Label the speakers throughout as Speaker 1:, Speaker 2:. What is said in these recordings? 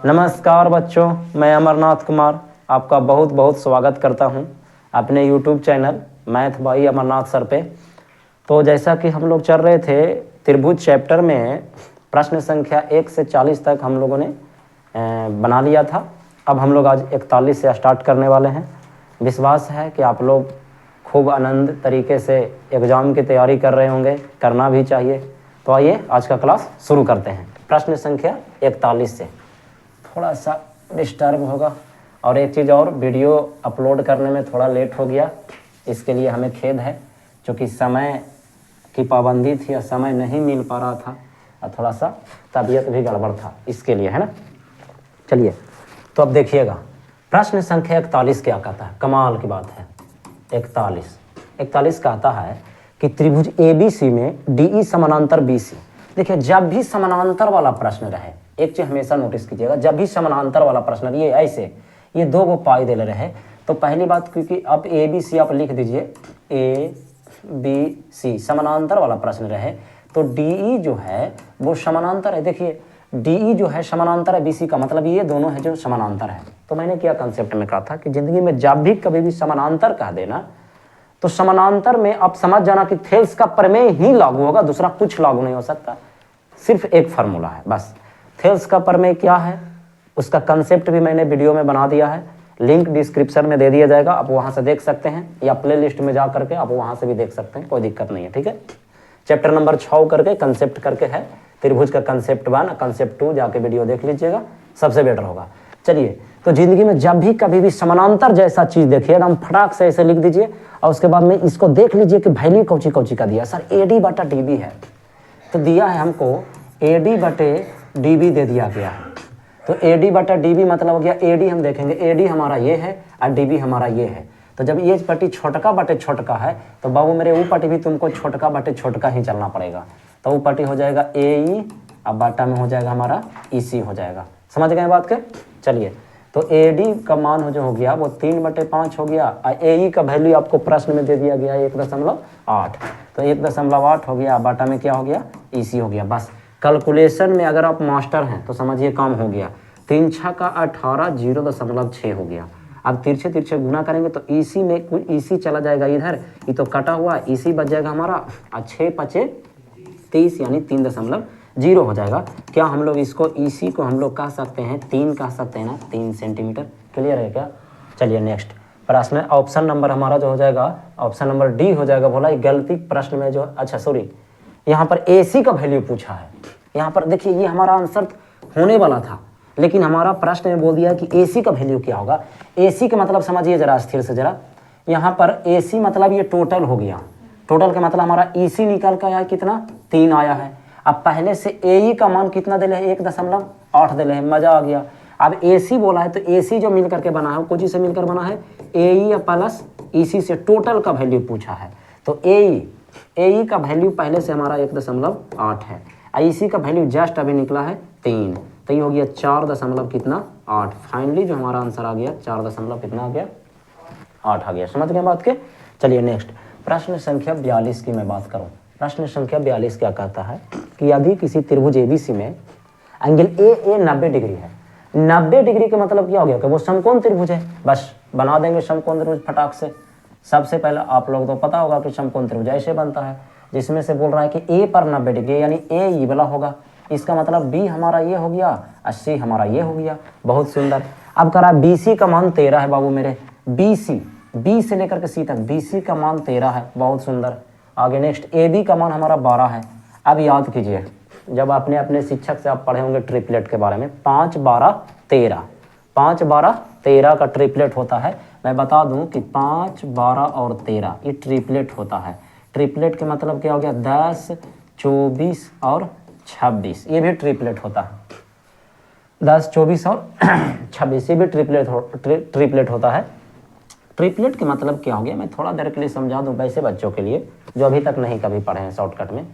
Speaker 1: नमस्कार बच्चों, मैं अमरनाथ कुमार आपका बहुत बहुत स्वागत करता हूं अपने YouTube channel math by Amarnath sir पे। तो जैसा कि हम लोग चल रहे थे त्रिभुज चैप्टर में, प्रश्न संख्या 1 से 40 तक हम लोगों ने बना लिया था। अब हम लोग आज 41 से स्टार्ट करने वाले हैं। विश्वास है कि आप लोग खूब आनंद तरीके से एग्ज़ाम की तैयारी कर रहे होंगे, करना भी चाहिए। तो आइए आज का क्लास शुरू करते हैं। प्रश्न संख्या 41 से थोड़ा सा डिस्टर्ब होगा, और एक चीज़ और, वीडियो अपलोड करने में थोड़ा लेट हो गया, इसके लिए हमें खेद है, क्योंकि समय की पाबंदी थी और समय नहीं मिल पा रहा था, और थोड़ा सा तबीयत भी गड़बड़ था, इसके लिए, है ना। चलिए, तो अब देखिएगा प्रश्न संख्या 41 क्या कहता है। कमाल की बात है। 41 कहता है कि त्रिभुज ABC में DE समानांतर BC। देखिए, जब भी समानांतर वाला प्रश्न रहे, एक चीज हमेशा नोटिस कीजिएगा, जब भी समानांतर वाला प्रश्न ये ऐसे ये दो गो पाई दे रहे, तो पहली बात, क्योंकि आप ABC आप लिख दीजिए, ABC समानांतर वाला प्रश्न रहे, तो DE जो है वो समानांतर है। देखिए, DE जो है समानांतर है BC का, मतलब ये दोनों है जो समानांतर है। तो मैंने क्या कंसेप्ट में कहा था कि जिंदगी में जब भी कभी भी समानांतर कह देना, तो समानांतर में आप समझ जाना कि थेल्स का प्रमेय ही लागू होगा, दूसरा कुछ लागू नहीं हो सकता। सिर्फ एक फार्मूला है बस। थेल्स का प्रमेय क्या है, उसका कंसेप्ट भी मैंने वीडियो में बना दिया है, लिंक डिस्क्रिप्शन में दे दिया जाएगा, आप वहां से देख सकते हैं, या प्ले लिस्ट में जा करके आप वहां से भी देख सकते हैं, कोई दिक्कत नहीं है। ठीक है, चैप्टर नंबर 6 करके कंसेप्ट करके है, त्रिभुज का कंसेप्ट 1, कंसेप्ट 2 जाके वीडियो देख लीजिएगा, सबसे बेटर होगा। चलिए, तो जिंदगी में जब भी कभी भी समानांतर जैसा चीज देखिएगा, हम फटाक से ऐसे लिख दीजिए, और उसके बाद में इसको देख लीजिए कि वैल्यू कौची कौची का दिया। सर AD/DB है, तो दिया है हमको AD/DB दे दिया गया है। तो AD/DB मतलब हो गया, AD हम देखेंगे, AD हमारा ये है और DB हमारा ये है। तो जब ये पट्टी छोटका बटे छोटका है, तो बाबू मेरे वो पट्टी भी तुमको छोटका बटे छोटका ही चलना पड़ेगा। तो वो पट्टी हो जाएगा AE, अब बाटा में हो जाएगा हमारा EC हो जाएगा। समझ गए बात के। चलिए, तो AD का मान जो हो गया वो 3/5 हो गया, और AE का वैल्यू आपको प्रश्न में दे दिया गया 1.8, तो 1.8 हो गया, बाटा में क्या हो गया, EC हो गया। बस कैलकुलेशन में अगर आप मास्टर हैं तो समझिए काम हो गया। 3 6 का 18, 0.6 हो गया। अब तिरछे तिरछे गुना करेंगे तो EC में कुछ EC चला जाएगा इधर, ये तो कटा हुआ, EC बच जाएगा हमारा, और 6 5 30 यानी 3.0 हो जाएगा। क्या हम लोग इसको EC को हम लोग कह सकते हैं 3 कह सकते हैं ना, 3 सेंटीमीटर। क्लियर है क्या। चलिए नेक्स्ट प्रश्न, ऑप्शन नंबर हमारा जो हो जाएगा, ऑप्शन नंबर D हो जाएगा। बोला गलती प्रश्न में जो, अच्छा सॉरी, यहाँ पर AC का वैल्यू पूछा है। यहाँ पर देखिए, ये हमारा आंसर होने वाला था, लेकिन हमारा प्रश्न में बोल दिया कि AC का वैल्यू क्या होगा। AC का मतलब समझिए जरा स्थिर से जरा, यहाँ पर AC मतलब ये टोटल हो गया, टोटल का मतलब हमारा EC निकल कर आया कितना, 3 आया है। अब पहले से AE का मान कितना दिले है, 1.8 दिले है, मजा आ गया। अब AC बोला है, तो AC जो मिल करके बना है वो कुछ से मिलकर बना है, AE प्लस EC से टोटल का वैल्यू पूछा है। तो AE का वैल्यू पहले से हमारा 1.8 है, IC का वैल्यू जस्ट अभी निकला है 3, तो ये हो गया 4.8। फाइनली जो हमारा आंसर आ गया 4 कितना आ गया, 8 आ गया। समझ गए बात के। चलिए नेक्स्ट प्रश्न संख्या 42 की मैं बात करूं। प्रश्न संख्या 42 क्या कहता है कि यदि किसी त्रिभुज ABC में एंगल AA 90 डिग्री है। 90 डिग्री का मतलब क्या हो गया कि वो समकोण त्रिभुज है। बस बना देंगे समकोण त्रिभुज फटाक से। सबसे पहले आप लोग तो पता होगा कि समकोण त्रिभुज ऐसे बनता है, जिसमें से बोल रहा है कि A पर 90 डिग्री यानी A ये वाला होगा, इसका मतलब B हमारा ये हो गया और C हमारा ये हो गया। बहुत सुंदर। अब करा BC का मान 13 है बाबू मेरे, BC B से लेकर के C तक BC का मान 13 है। बहुत सुंदर। आगे नेक्स्ट AB का मान हमारा 12 है। अब याद कीजिए, जब आपने अपने शिक्षक से आप पढ़े होंगे ट्रिपलेट के बारे में, 5 12 13, 5 12 13 का ट्रिपलेट होता है। मैं बता दूं कि 5 12 और 13 ये ट्रिपलेट होता है। ट्रिपलेट के मतलब क्या हो गया, 10 24 और 26, ये भी ट्रिपलेट होता है। 10 24 और 26 ये भी ट्रिपलेट होता है। ट्रिपलेट के मतलब क्या हो गया, मैं थोड़ा देर के लिए समझा दूं वैसे बच्चों के लिए जो अभी तक नहीं कभी पढ़े हैं शॉर्टकट में,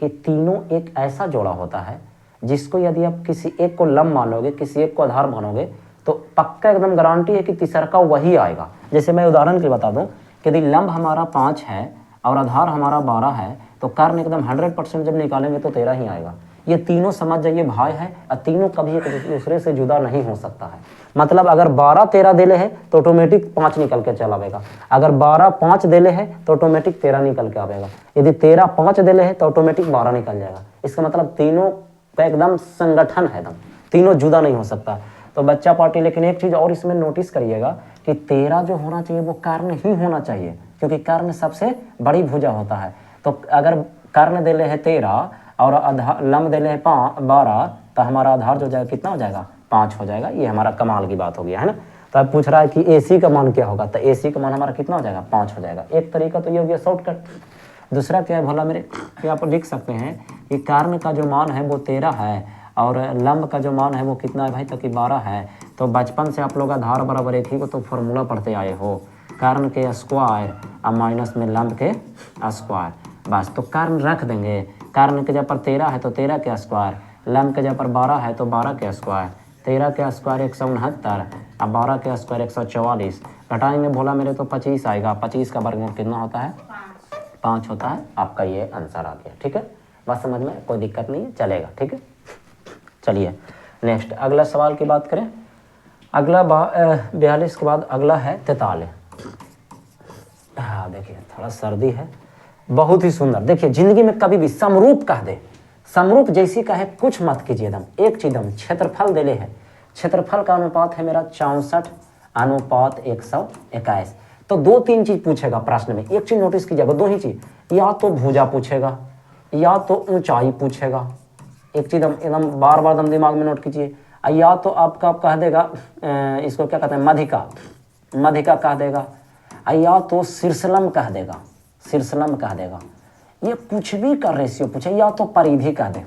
Speaker 1: कि तीनों एक ऐसा जोड़ा होता है जिसको यदि आप किसी एक को लंब मानोगे, किसी एक को आधार मानोगे, तो पक्का एकदम गारंटी है कि तीसरा वही आएगा। जैसे मैं उदाहरण के लिए बता दूं कि यदि लंब हमारा 5 है और आधार हमारा 12 है, तो कर्ण एकदम 100% जब निकालेंगे तो 13 ही आएगा। ये तीनों समझ जाइए भाई है और तीनों कभी एक दूसरे से जुदा नहीं हो सकता है। मतलब अगर 12 13 देले है तो ऑटोमेटिक 5 निकल के चला आवेगा, अगर 12 5 देले है तो ऑटोमेटिक 13 निकल के आवेगा, यदि 13 5 देले है तो ऑटोमेटिक 12 निकल जाएगा। इसका मतलब तीनों का एकदम संगठन है, एकदम तीनों जुदा नहीं हो सकता। तो बच्चा पार्टी, लेकिन एक चीज और इसमें नोटिस करिएगा कि 13 जो होना चाहिए वो कर्ण ही होना चाहिए, क्योंकि कर्ण सबसे बड़ी भुजा होता है। तो अगर कर्ण देले है 13 और लंब देले है 12, तो हमारा आधार जो जाएगा कितना हो जाएगा, 5 हो जाएगा। ये हमारा कमाल की बात हो गया है ना। तो अब पूछ रहा है कि AC का मान क्या होगा, तो AC का मान हमारा कितना हो जाएगा, 5 हो जाएगा। एक तरीका तो ये हो गया शॉर्टकट। दूसरा क्या है भला मेरे, क्या आप लिख सकते हैं कि कर्ण का जो मान है वो 13 है और लंब का जो मान है वो कितना है भाई, तो कि 12 है। तो बचपन से आप लोग आधार बराबर एक ही को तो फॉर्मूला पढ़ते आए हो, कर्ण के स्क्वायर और माइनस में लंब के स्क्वायर, बस। तो कर्ण रख देंगे, कर्ण के जब पर 13 है तो 13 के स्क्वायर, लंब के जब पर 12 है तो 12 के स्क्वायर, 13 के स्क्वायर 169 और 12 के स्क्वायर 144, घटाएंगे भोला मेरे तो 25 आएगा। 25 का वर्गमूल कितना होता है, 5 होता है। आपका ये आंसर आ गया, ठीक है। बस समझ में कोई दिक्कत नहीं है, चलेगा, ठीक है। चलिए नेक्स्ट अगला सवाल की बात करें। अगला 42 के बाद अगला है 43। हाँ देखिए थोड़ा सर्दी है, बहुत ही सुंदर। देखिए जिंदगी में कभी भी समरूप कह दे, समरूप जैसी कहे कुछ मत कीजिए एकदम एक चीज। क्षेत्रफल देले है, क्षेत्रफल का अनुपात है मेरा 64 अनुपात 121। तो 2-3 चीज पूछेगा प्रश्न में, एक चीज नोटिस कीजिएगा, 2 ही चीज, या तो भुजा पूछेगा या तो ऊंचाई पूछेगा। एक चीज एकदम बार बार एकदम दिमाग में नोट कीजिए। या तो आपका आप कह देगा इसको क्या कहते हैं, मधिका, मधिका कह देगा, या तो शीर्षलम कह देगा, शीर्षलम कह देगा। ये कुछ भी का रेशियो पूछे, या तो परिधि कह दे,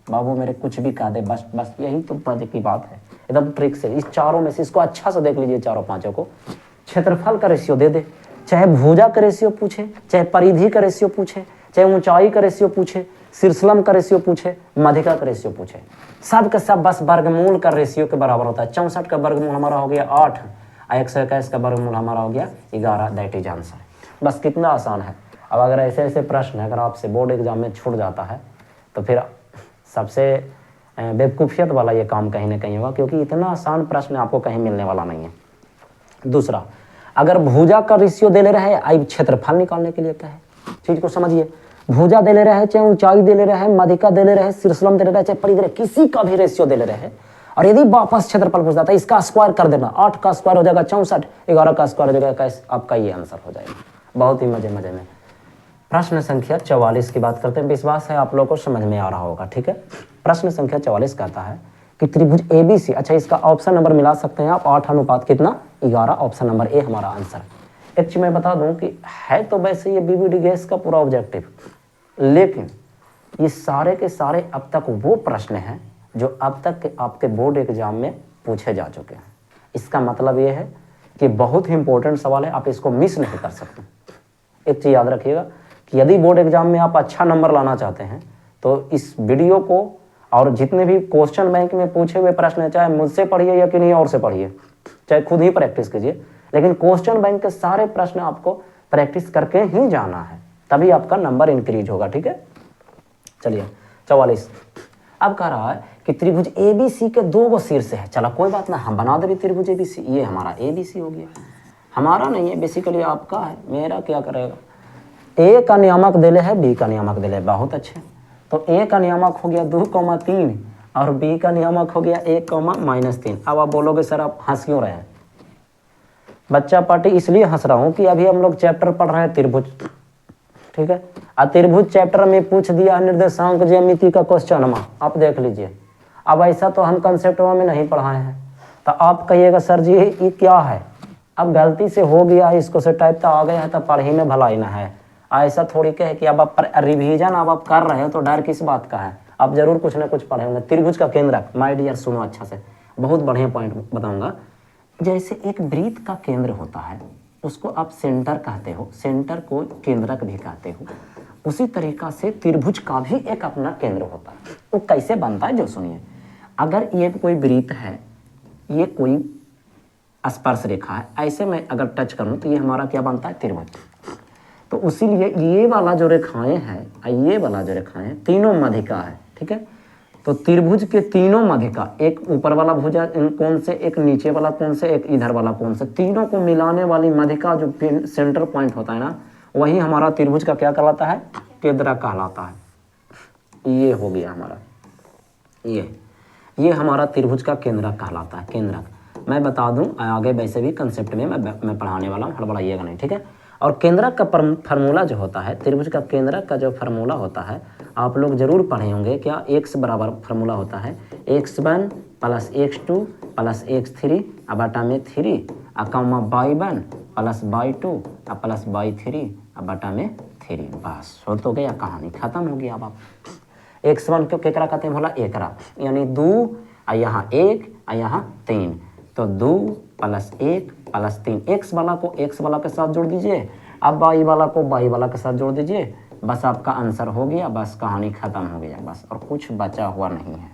Speaker 1: बाबू मेरे कुछ भी कह दे, बस बस यही तो पद की बात है, एकदम ट्रिक से। इस चारों में से इसको अच्छा से देख लीजिए, चारों पांचों को। क्षेत्रफल का रेशियो दे दे, चाहे भुजा का रेशियो पूछे, चाहे परिधि का रेशियो पूछे, चाहे ऊंचाई का रेशियो पूछे, शीर्षलम का रेशियो पूछे, मधिका का रेशियो पूछे, सब का सब बस वर्गमूल का रेशियो के बराबर होता है। 64 का वर्गमूल हमारा हो गया 8, 121 का वर्गमूल हमारा हो गया 11। That is answer. बस कितना आसान है। अब अगर ऐसे ऐसे प्रश्न अगर आपसे बोर्ड एग्जाम में छूट जाता है तो फिर सबसे बेवकूफियत वाला ये काम कहीं ना कहीं होगा, क्योंकि इतना आसान प्रश्न आपको कहीं मिलने वाला नहीं है। दूसरा, अगर भुजा का रेशियो दे ले रहा है, आई क्षेत्रफल निकालने के लिए क्या है, चीज को समझिए। भुजा दे ले रहा है, चाहे ऊंचाई दे ले रहा है, मधिका दे ले रहा है, शीर्षलम दे ले रहा है, चाहे परिधि दे रहा है, किसी का भी रेशियो दे ले रहे हैं, और यदि वापस क्षेत्रफल पूछ जाता है, इसका स्क्वायर कर देना, 8 का स्क्वायर हो जाएगा 64, 11 का स्क्वायर हो जाएगा 21, आपका ये आंसर हो जाएगा। बहुत ही मजे मजे में। प्रश्न संख्या 44 की बात करते हैं। विश्वास है आप लोगों को समझ में आ रहा होगा, ठीक है। प्रश्न संख्या 44 कहता है कि त्रिभुज ABC, अच्छा इसका ऑप्शन नंबर मिला सकते हैं आप, 8 अनुपात कितना 11, ऑप्शन नंबर ए हमारा आंसर। एक चीज मैं बता दूं कि है तो वैसे ये BBD गैस का पूरा ऑब्जेक्टिव, लेकिन ये सारे के सारे अब तक वो प्रश्न हैं जो अब तक के आपके बोर्ड एग्जाम में पूछे जा चुके हैं। इसका मतलब ये है कि बहुत ही इंपॉर्टेंट सवाल है, आप इसको मिस नहीं कर सकते। एक चीज याद रखिएगा कि यदि बोर्ड एग्जाम में आप अच्छा नंबर लाना चाहते हैं तो इस वीडियो को और जितने भी क्वेश्चन बैंक में पूछे हुए प्रश्न है, चाहे मुझसे पढ़िए या किन्हीं और से पढ़िए, चाहे खुद ही प्रैक्टिस कीजिए, लेकिन क्वेश्चन बैंक के सारे प्रश्न आपको प्रैक्टिस करके ही जाना है, तभी आपका नंबर इंक्रीज होगा, ठीक है। चलिए 44 अब कह रहा है कि त्रिभुज ABC के 2 गो शीर्ष है। चला कोई बात ना, हम बना दे त्रिभुज ABC, ये हमारा ABC हो गया, हमारा नहीं है, बेसिकली आपका है। मेरा क्या करेगा, A का नियामक देले है, B का नियामक देले है, बहुत अच्छे। तो A का नियामक हो गया 2,3 और B का नियामक हो गया 1,-3। अब आप बोलोगे सर आप हंस क्यों रहे हैं। बच्चा पार्टी इसलिए हंस रहा हूं कि अभी हम लोग चैप्टर पढ़ रहे हैं त्रिभुज, ठीक है। त्रिभुज चैप्टर में पूछ दिया निर्देशांक ज्यामिति का क्वेश्चन, आप देख लीजिए। अब ऐसा तो हम कंसेप्ट में नहीं पढ़ाए हैं, तो आप कहिएगा सर जी ये क्या है, अब गलती से हो गया इसको से टाइप तो आ गया है तो पढ़ी में भलाई ना है। ऐसा थोड़ी कहे कि अब आप रिवीजन अब आप कर रहे हो तो डर किस बात का है, आप जरूर कुछ ना कुछ पढ़े होंगे। त्रिभुज का केंद्रक, माय डियर सुनो अच्छा से, बहुत बढ़िया पॉइंट बताऊंगा। जैसे एक वृत्त का केंद्र होता है उसको आप सेंटर कहते हो, सेंटर को केंद्रक भी कहते हो, उसी तरीका से त्रिभुज का भी एक अपना केंद्र होता है। वो कैसे बनता है जो सुनिए। अगर ये कोई वृत्त है, ये कोई स्पर्श रेखा है, ऐसे में अगर टच करूं तो ये हमारा क्या बनता है, त्रिभुज। तो उसी लिए ये वाला जो रेखाएं हैं, ये वाला जो रेखाएं तीनों मधिका है, ठीक है। तो त्रिभुज के तीनों माध्यिका, एक ऊपर वाला भुजा कोण से, एक नीचे वाला कोण से, एक इधर वाला कोण से, तीनों को मिलाने वाली माध्यिका जो सेंटर पॉइंट होता है ना, वही हमारा त्रिभुज का क्या कहलाता है, केंद्रक कहलाता है। ये हो गया हमारा, ये हमारा त्रिभुज का केंद्रक कहलाता है, केंद्रक। मैं बता दूं आगे, वैसे भी कंसेप्ट में मैं पढ़ाने वाला हूँ, हड़बड़ाइएगा नहीं, ठीक है। और केंद्रक का फार्मूला जो होता है, त्रिभुज का केंद्रक का जो फार्मूला होता है, आप लोग जरूर पढ़े होंगे। क्या, x बराबर फार्मूला होता है x1 plus x2 plus x3 बटा में 3 comma y1 plus y2 plus y3 बटा में 3। बस हो तो गया, कहानी खत्म हो गया। अब आप x1 क्यों केकरा कहते हैं बोला, एकरा, यानी 2 यहाँ 1 यहाँ 3, तो 2 प्लस 1 प्लस 3। x वाला को x वाला के साथ जोड़ दीजिए, अब y वाला को y वाला के साथ जोड़ दीजिए, बस आपका आंसर हो गया, बस कहानी खत्म हो गया, बस और कुछ बचा हुआ नहीं है।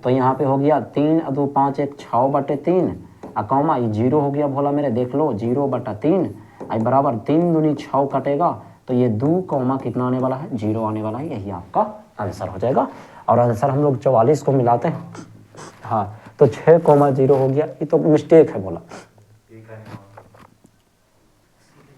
Speaker 1: तो यहाँ पे हो गया 3 2 5 1 6 बटे 3 कॉमा ये 0 हो गया भोला मेरे, देख लो 0 बटा 3 बराबर 3 दूनी 6 कटेगा, तो ये 2 कॉमा कितना आने वाला है, 0 आने वाला है। यही आपका आंसर हो जाएगा। और आंसर हम लोग 44 को मिलाते हैं, हाँ, तो 6,0 हो गया। ये तो मिस्टेक है बोला,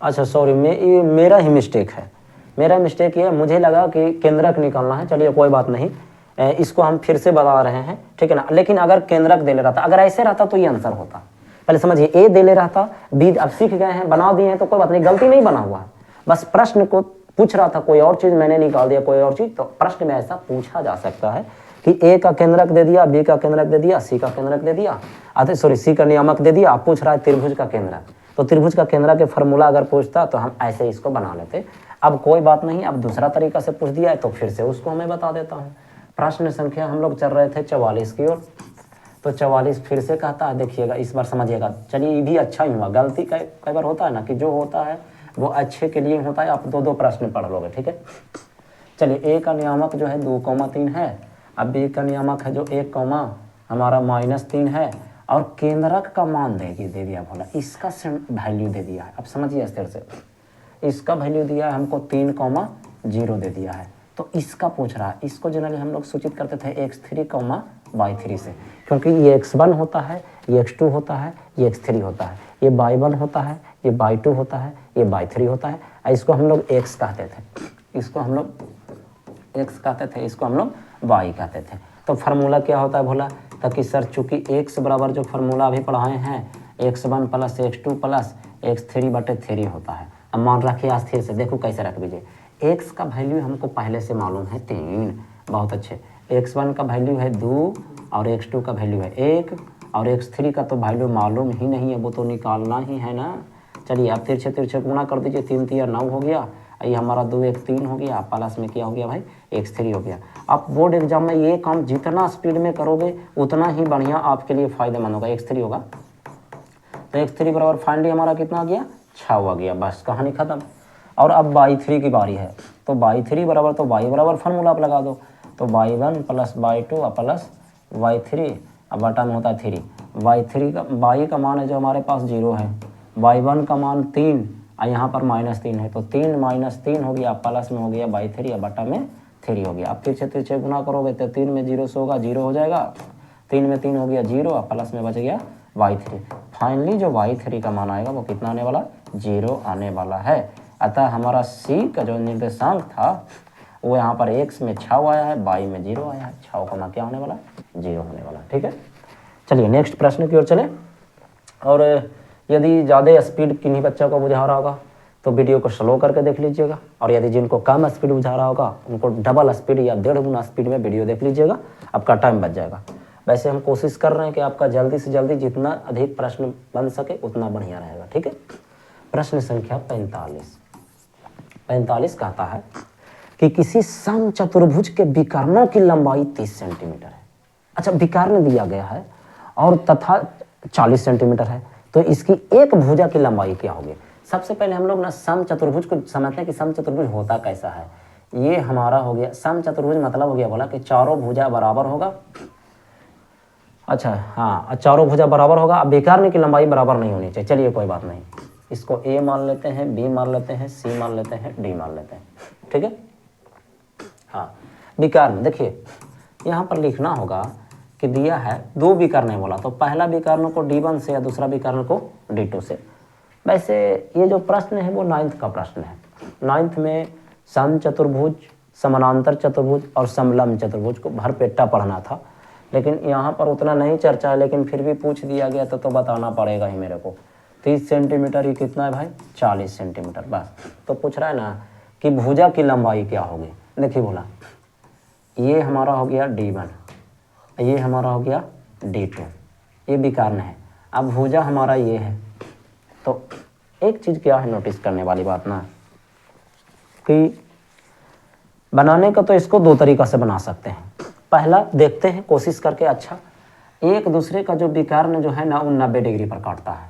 Speaker 1: अच्छा सॉरी, मेरा ही मिस्टेक है, मेरा मिस्टेक ये, मुझे लगा कि केंद्रक निकालना है। चलिए कोई बात नहीं, इसको हम फिर से बता रहे हैं, ठीक है ना। लेकिन अगर केंद्रक दे ले रहता, अगर ऐसे रहता तो ये आंसर होता। पहले समझिए, ए दे ले रहता, बी अब सीख गए हैं, बना दिए हैं, तो कोई बात नहीं, गलती नहीं बना हुआ है, बस प्रश्न को पूछ रहा था, कोई और चीज मैंने निकाल दिया, कोई और चीज। तो प्रश्न में ऐसा पूछा जा सकता है कि ए का केंद्रक दे दिया, बी का केंद्रक दे दिया, सी का केंद्रक दे दिया, सॉरी सी का नियामक दे दिया, आप पूछ रहा है त्रिभुज का केंद्रक। तो त्रिभुज का केंद्रक के फार्मूला अगर पूछता तो हम ऐसे इसको बना लेते। अब कोई बात नहीं, अब दूसरा तरीका से पूछ दिया है तो फिर से उसको मैं बता देता हूँ। प्रश्न संख्या हम लोग चल रहे थे 44 की ओर, तो 44 फिर से कहता है, देखिएगा इस बार समझिएगा। चलिए ये भी अच्छा ही हुआ, गलती कई बार होता है ना, कि जो होता है वो अच्छे के लिए होता है। आप 2-2 प्रश्न पढ़ लोगे, ठीक है। चलिए ए का नियामक जो है 2,3 है, अब बी का नियामक है जो 1, हमारा -3 है, और केंद्रक का मान दे दिया बोला, इसका वैल्यू दे दिया है। अब समझिए इस तरह से, इसका वैल्यू दिया है हमको 3,0 दे दिया है, तो इसका पूछ रहा है। इसको जनरली हम लोग सूचित करते थे x3, y3 से, क्योंकि ये x1 होता है, ये x2 होता है, ये x3 होता है, ये y1 होता है, ये y2 होता है, ये y3 होता है। इसको हम लोग x कहते थे, इसको हम लोग x कहते थे, इसको हम लोग y कहते थे। तो फार्मूला क्या होता है भोला, ताकि सर चूंकि x बराबर जो फार्मूला अभी पढ़ाए हैं, x1 plus x2 plus x3 बटे 3 होता है। अब मान रखिए अस्थिर से, देखो कैसे रख दीजिए। x का वैल्यू हमको पहले से मालूम है 3, बहुत अच्छे। x1 का वैल्यू है 2 और x2 का वैल्यू है 1 और x3 का तो वैल्यू मालूम ही नहीं है, वो तो निकालना ही है ना। चलिए अब तिरछे गुना कर दीजिए, 3 3 9 हो गया, ये हमारा 2 1 3 हो गया, प्लस में क्या हो गया भाई, x3 हो गया। आप बोर्ड एग्जाम में ये काम जितना स्पीड में करोगे उतना ही बढ़िया आपके लिए फायदेमंद होगा। x3 होगा, तो x3 बराबर फाइनली हमारा कितना आ गया, 6 आ गया, बस कहानी खत्म। और अब y3 की बारी है, तो y3 बराबर, तो y बराबर फार्मूला आप लगा दो, तो y1 plus y2 plus y3 अब बटा में होता है 3। y3 का y का मान है जो हमारे पास 0 है, y1 का मान 3 और यहाँ पर -3 है, तो 3 -3 हो गया, प्लस में हो गया y3 और बटा में 3 हो गया। अब तिरछे गुना करोगे तो 3 में 0 से होगा, 0 हो जाएगा, 3 में 3 हो गया 0 और प्लस में बच गया y3। फाइनली जो y3 का मान आएगा वो कितना आने वाला, 0 आने वाला है। अतः हमारा c का जो निर्देशांक था वो यहाँ पर x में 6 आया है, y में 0 आया है, 6 का मान क्या होने वाला, 0 होने वाला, ठीक है। चलिए नेक्स्ट प्रश्न की ओर चलें। और यदि ज़्यादा स्पीड किन्हीं बच्चों को बुझा रहा होगा तो वीडियो को स्लो करके देख लीजिएगा, और यदि जिनको कम स्पीड बुझा रहा होगा उनको डबल स्पीड या 1.5 गुना स्पीड में वीडियो देख लीजिएगा, आपका टाइम बच जाएगा। वैसे हम कोशिश कर रहे हैं कि आपका जल्दी से जल्दी जितना अधिक प्रश्न बन सके उतना बढ़िया रहेगा, ठीक है। प्रश्न संख्या 45 कहता है कि किसी समचतुर्भुज के विकर्णों की लंबाई 30 सेंटीमीटर है। अच्छा, विकर्ण दिया गया है और तथा 40 सेंटीमीटर है, तो इसकी एक भुजा की लंबाई क्या होगी। सबसे पहले हम लोग ना समचतुर्भुज को समझते हैं कि समचतुर्भुज होता कैसा है। ये हमारा हो गया समचतुर्भुज, मतलब हो गया बोला कि चारों भुजा बराबर होगा। अच्छा हाँ, चारों भुजा बराबर होगा। अब विकर्ण की लंबाई बराबर नहीं होनी चाहिए। चलिए कोई बात नहीं, इसको ए मान लेते हैं, बी मान लेते हैं, सी मान लेते हैं, डी मान लेते हैं, ठीक है। हाँ, विकर्ण देखिए यहाँ पर लिखना होगा कि दिया है दो विकर्ण बोला, तो पहला विकर्ण को D1 से या दूसरा विकर्ण को D2 से। वैसे ये जो प्रश्न है वो 9th का प्रश्न है। 9th में सम चतुर्भुज, समानांतर चतुर्भुज और समलंब चतुर्भुज को भरपेटा पढ़ना था, लेकिन यहाँ पर उतना नहीं चर्चा है, लेकिन फिर भी पूछ दिया गया तो बताना पड़ेगा ही मेरे को। 30 सेंटीमीटर, ये कितना है भाई 40 सेंटीमीटर बस। तो पूछ रहा है ना कि भुजा की लंबाई क्या होगी। देखिए बोला ये हमारा हो गया D1, ये हमारा हो गया D2, ये विकर्ण है। अब भुजा हमारा ये है, तो एक चीज़ क्या है नोटिस करने वाली बात ना, कि बनाने का तो इसको दो तरीक़ा से बना सकते हैं। पहला देखते हैं कोशिश करके। अच्छा, एक दूसरे का जो विकर्ण जो है ना वो 90 डिग्री पर काटता है।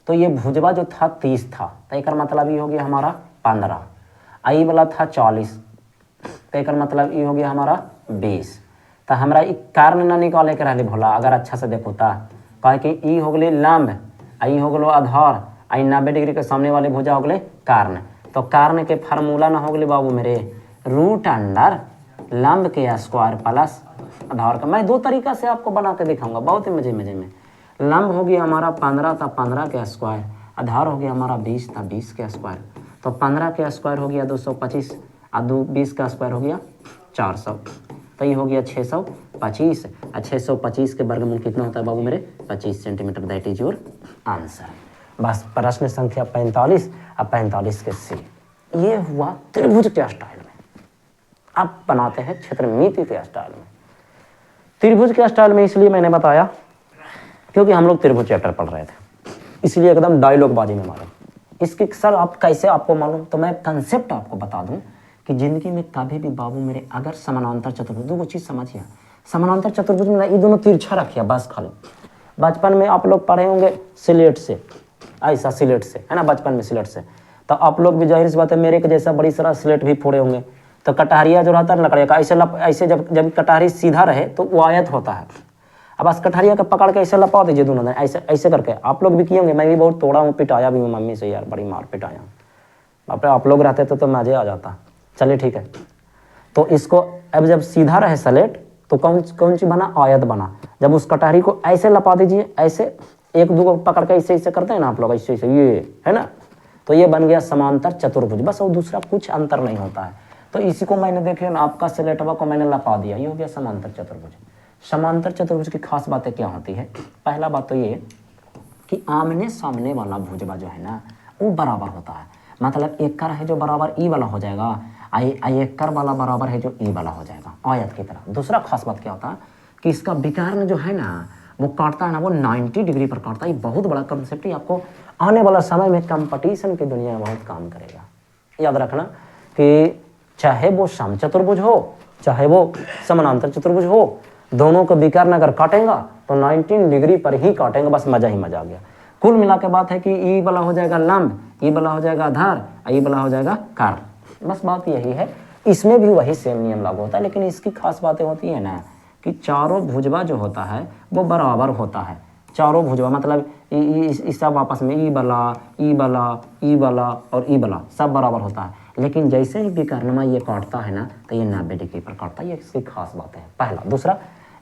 Speaker 1: तो ये भुजवा जो था 30 था, तो एक मतलब ये हो गया हमारा 15। आई वाला था 40, तो एक मतलब ये हो गया हमारा 20। तो हमारा ई कारण ना निकाले के रहले भोला, अगर अच्छा से देखो ता कहे कि ई हो गए लंब, आई हो गलो आधार, आई 90 डिग्री के सामने वाले भुजा हो गए कारण। तो कारण के फार्मूला ना हो गए बाबू मेरे रूट अंडर लंब के स्क्वायर प्लस आधार का। मैं दो तरीका से आपको बना के दिखाऊंगा, बहुत ही मजे में। लंब हो गया हमारा 15 था 15 के स्क्वायर, आधार हो गया हमारा 20 था 20 के स्क्वायर। तो 15 के स्क्वायर हो गया 225 और 20 का स्क्वायर हो गया 400, तो ये हो गया 625। और 625 के वर्गमूल कितना होता है बाबू मेरे 25 centimetre. That is your answer. बस प्रश्न संख्या 45 और 45 के सी। ये हुआ त्रिभुज के स्टाइल में। अब बनाते हैं क्षेत्रमिति के स्टाइल में। त्रिभुज के स्टाइल में इसलिए मैंने बताया क्योंकि हम लोग त्रिभुज चैप्टर पढ़ रहे थे, इसलिए एकदम डायलॉग बाजी में मालूम। इसके सर आप कैसे आपको मालूम, तो मैं कंसेप्ट आपको बता दूं कि जिंदगी में कभी भी बाबू मेरे अगर समानांतर चतुर्भुज, दो चीज़ समझिए। समानांतर चतुर्भुज में ये दोनों तिरछा रखिए बस खाली। बचपन में आप लोग पढ़े होंगे सिलेट से, ऐसा सिलेट से है ना, बचपन में सिलेट से। तो आप लोग भी जाहिर सी बात है मेरे के जैसा बड़ी सारा सिलेट भी फोड़े होंगे। तो कटहरिया जो रहता है लकड़िया का ऐसे जब कटहरी सीधा रहे तो वो आयत होता है। अब बस कटहरिया का पकड़ के ऐसे लपा दीजिए दोनों, ऐसे करके। आप लोग भी किए होंगे, मैं भी बहुत तोड़ा हूँ, पिटाया भी हूँ मम्मी से, यार बड़ी मार पिटाया हूँ। आप लोग रहते तो मजे आ जाता। चलिए ठीक है, तो इसको अब जब सीधा रहे स्लेट तो कौन चीज़ बना, आयत बना। जब उस कटहरी को ऐसे लपा दीजिए, ऐसे एक दो को पकड़ के ऐसे करते हैं ना आप लोग, ऐसे ये है ना, तो ये बन गया समांतर चतुर्भुज। बस और दूसरा कुछ अंतर नहीं होता है। तो इसी को मैंने देखे ना, आपका स्लेटवा को मैंने लपा दिया, ये हो गया समांतर चतुर्भुज। समांतर चतुर्भुज की खास बातें क्या होती है। पहला बात तो ये कि आमने सामने वाला भुजवा जो है ना वो बराबर होता है। मतलब एक कर है जो बराबर ई वाला हो जाएगा, आई एक कर वाला बराबर है जो ई वाला हो जाएगा आयत की तरह। दूसरा खास बात क्या होता है कि इसका विकर्ण जो है ना वो काटता है ना, वो 90 डिग्री पर काटता है। ये बहुत बड़ा कंसेप्ट है, आपको आने वाला समय में कंपटीशन की दुनिया में बहुत काम करेगा। याद रखना कि चाहे वो सम चतुर्भुज हो चाहे वो समानांतर चतुर्भुज हो, दोनों को विकर्ण अगर काटेंगे तो 19 डिग्री पर ही काटेंगे, बस मजा ही मजा आ गया। कुल मिला के बात है कि ई वाला हो जाएगा लंब, ई वाला हो जाएगा आधार, ई वाला हो जाएगा कारण। बस बात यही है। इसमें भी वही सेम नियम लागू होता है, लेकिन इसकी खास बातें होती है ना कि चारों भुजवा जो होता है वो बराबर होता है। चारों भुजवा मतलब इस सब आपस में ई वाला ई वाला ई वाला और ई वाला सब बराबर होता है। लेकिन जैसे ही विकर्ण ये काटता है ना तो ये 90 डिग्री पर काटता है। ये इसकी खास बात है पहला। दूसरा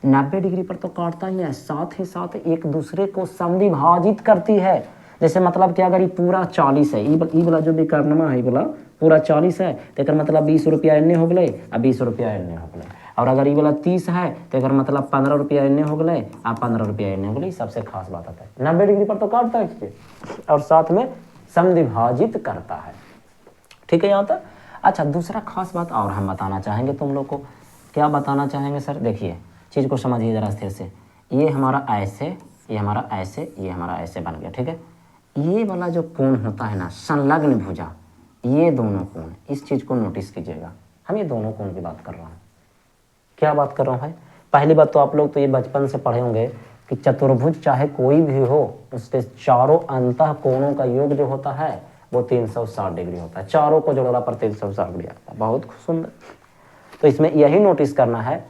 Speaker 1: 90 डिग्री पर तो काटता ही है, साथ ही साथ एक दूसरे को समविभाजित करती है। जैसे मतलब कि अगर ये पूरा 40 है, ई वाला जो विकर्ण है बोला पूरा 40 है, तो मतलब 20 रुपया एने हो गए और 20 रुपया एने हो गए। और अगर ये वाला 30 है तो मतलब 15 रुपया एने हो गए और 15 रुपया एने हो गए। सबसे खास बात आता है 90 डिग्री पर तो काटता है इसके और साथ में समविभाजित करता है। ठीक है यहाँ तक। अच्छा, दूसरा खास बात और हम बताना चाहेंगे तुम लोग को। क्या बताना चाहेंगे सर, देखिए चीज़ को समझिए ज़रा स्थिर से। ये हमारा ऐसे, ये हमारा ऐसे, ये हमारा ऐसे बन गया। ठीक है, ये वाला जो कोण होता है ना संलग्न भुजा, ये दोनों कोण, इस चीज़ को नोटिस कीजिएगा। हम ये दोनों कोण की बात कर रहा हूँ। क्या बात कर रहा हूँ भाई? पहली बात तो आप लोग तो ये बचपन से पढ़े होंगे कि चतुर्भुज चाहे कोई भी हो उसके चारों अंतः कोणों का योग जो होता है वो 360 डिग्री होता है। चारों को जोड़ना पर 360 डिग्री आता है। बहुत सुंदर। तो इसमें यही नोटिस करना है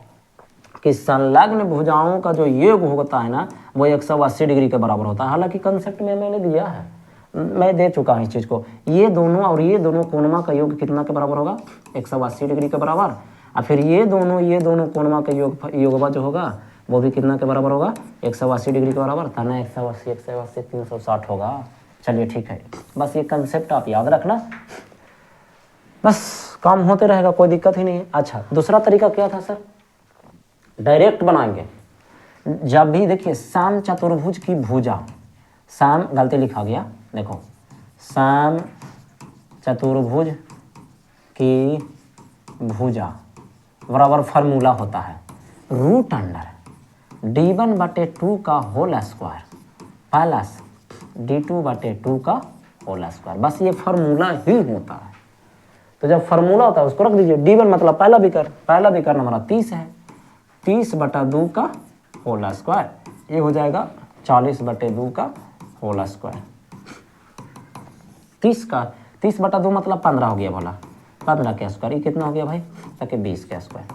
Speaker 1: कि संलग्न भुजाओं का जो योग होता है ना वो 180 डिग्री के बराबर होता है। हालांकि कंसेप्ट में मैंने दिया है, मैं दे चुका हूँ इस चीज़ को। ये दोनों और ये दोनों कोणों का योग कितना के बराबर होगा? 180 डिग्री के बराबर। और फिर ये दोनों कोणों का योगफल जो होगा वो भी कितना के बराबर होगा, 180 डिग्री के बराबर, तना 180 360 होगा। चलिए ठीक है, बस ये कंसेप्ट आप याद रखना, बस काम होते रहेगा, कोई दिक्कत ही नहीं है। अच्छा, दूसरा तरीका क्या था सर, डायरेक्ट बनाएंगे। जब भी देखिए सम चतुर्भुज की भुजा, सम गलती लिखा गया, देखो सम चतुर्भुज की भुजा बराबर फार्मूला होता है रूट अंडर d1/2 का होल स्क्वायर प्लस d2/2 का होल स्क्वायर। बस ये फार्मूला ही होता है। तो जब फार्मूला होता है उसको रख दीजिए। d1 मतलब पहला विकर हमारा 30 है, 30/2 का होल स्क्वायर, ये हो जाएगा 40/2 का होल स्क्वायर। 30/2 मतलब 15 हो गया, बोला 15 के स्क्वायर, ये कितना हो गया भाई, ताकि 20 के स्क्वायर,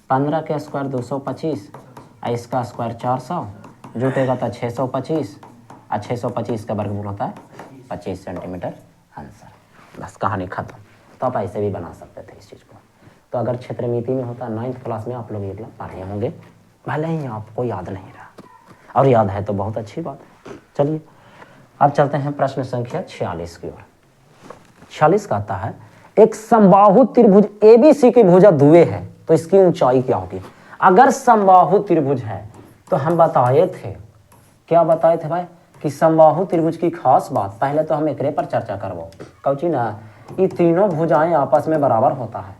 Speaker 1: 15 के स्क्वायर 225, इसका स्क्वायर 400, जुटेगा तो 625, और 625 का वर्गमूल होता है 25 सेंटीमीटर आंसर। बस कहानी खत्म। तो आप ऐसे भी बना सकते थे इस चीज़ को। तो अगर क्षेत्रमिति में होता 9th क्लास में आप लोग ये पढ़े होंगे, भले ही आपको याद नहीं रहा, और याद है तो बहुत अच्छी बात है। चलिए अब चलते हैं प्रश्न संख्या 46 की ओर। 46 का आता है, एक समबाहु त्रिभुज एबीसी की भुजा द्विय है तो इसकी ऊंचाई क्या होगी। अगर समबाहु त्रिभुज है तो हम बताए थे, क्या बताए थे भाई, कि समबाहु त्रिभुज की खास बात, पहले तो हम एकरे पर चर्चा करबो कौची ना, ये तीनों भुजाएं आपस में बराबर होता है।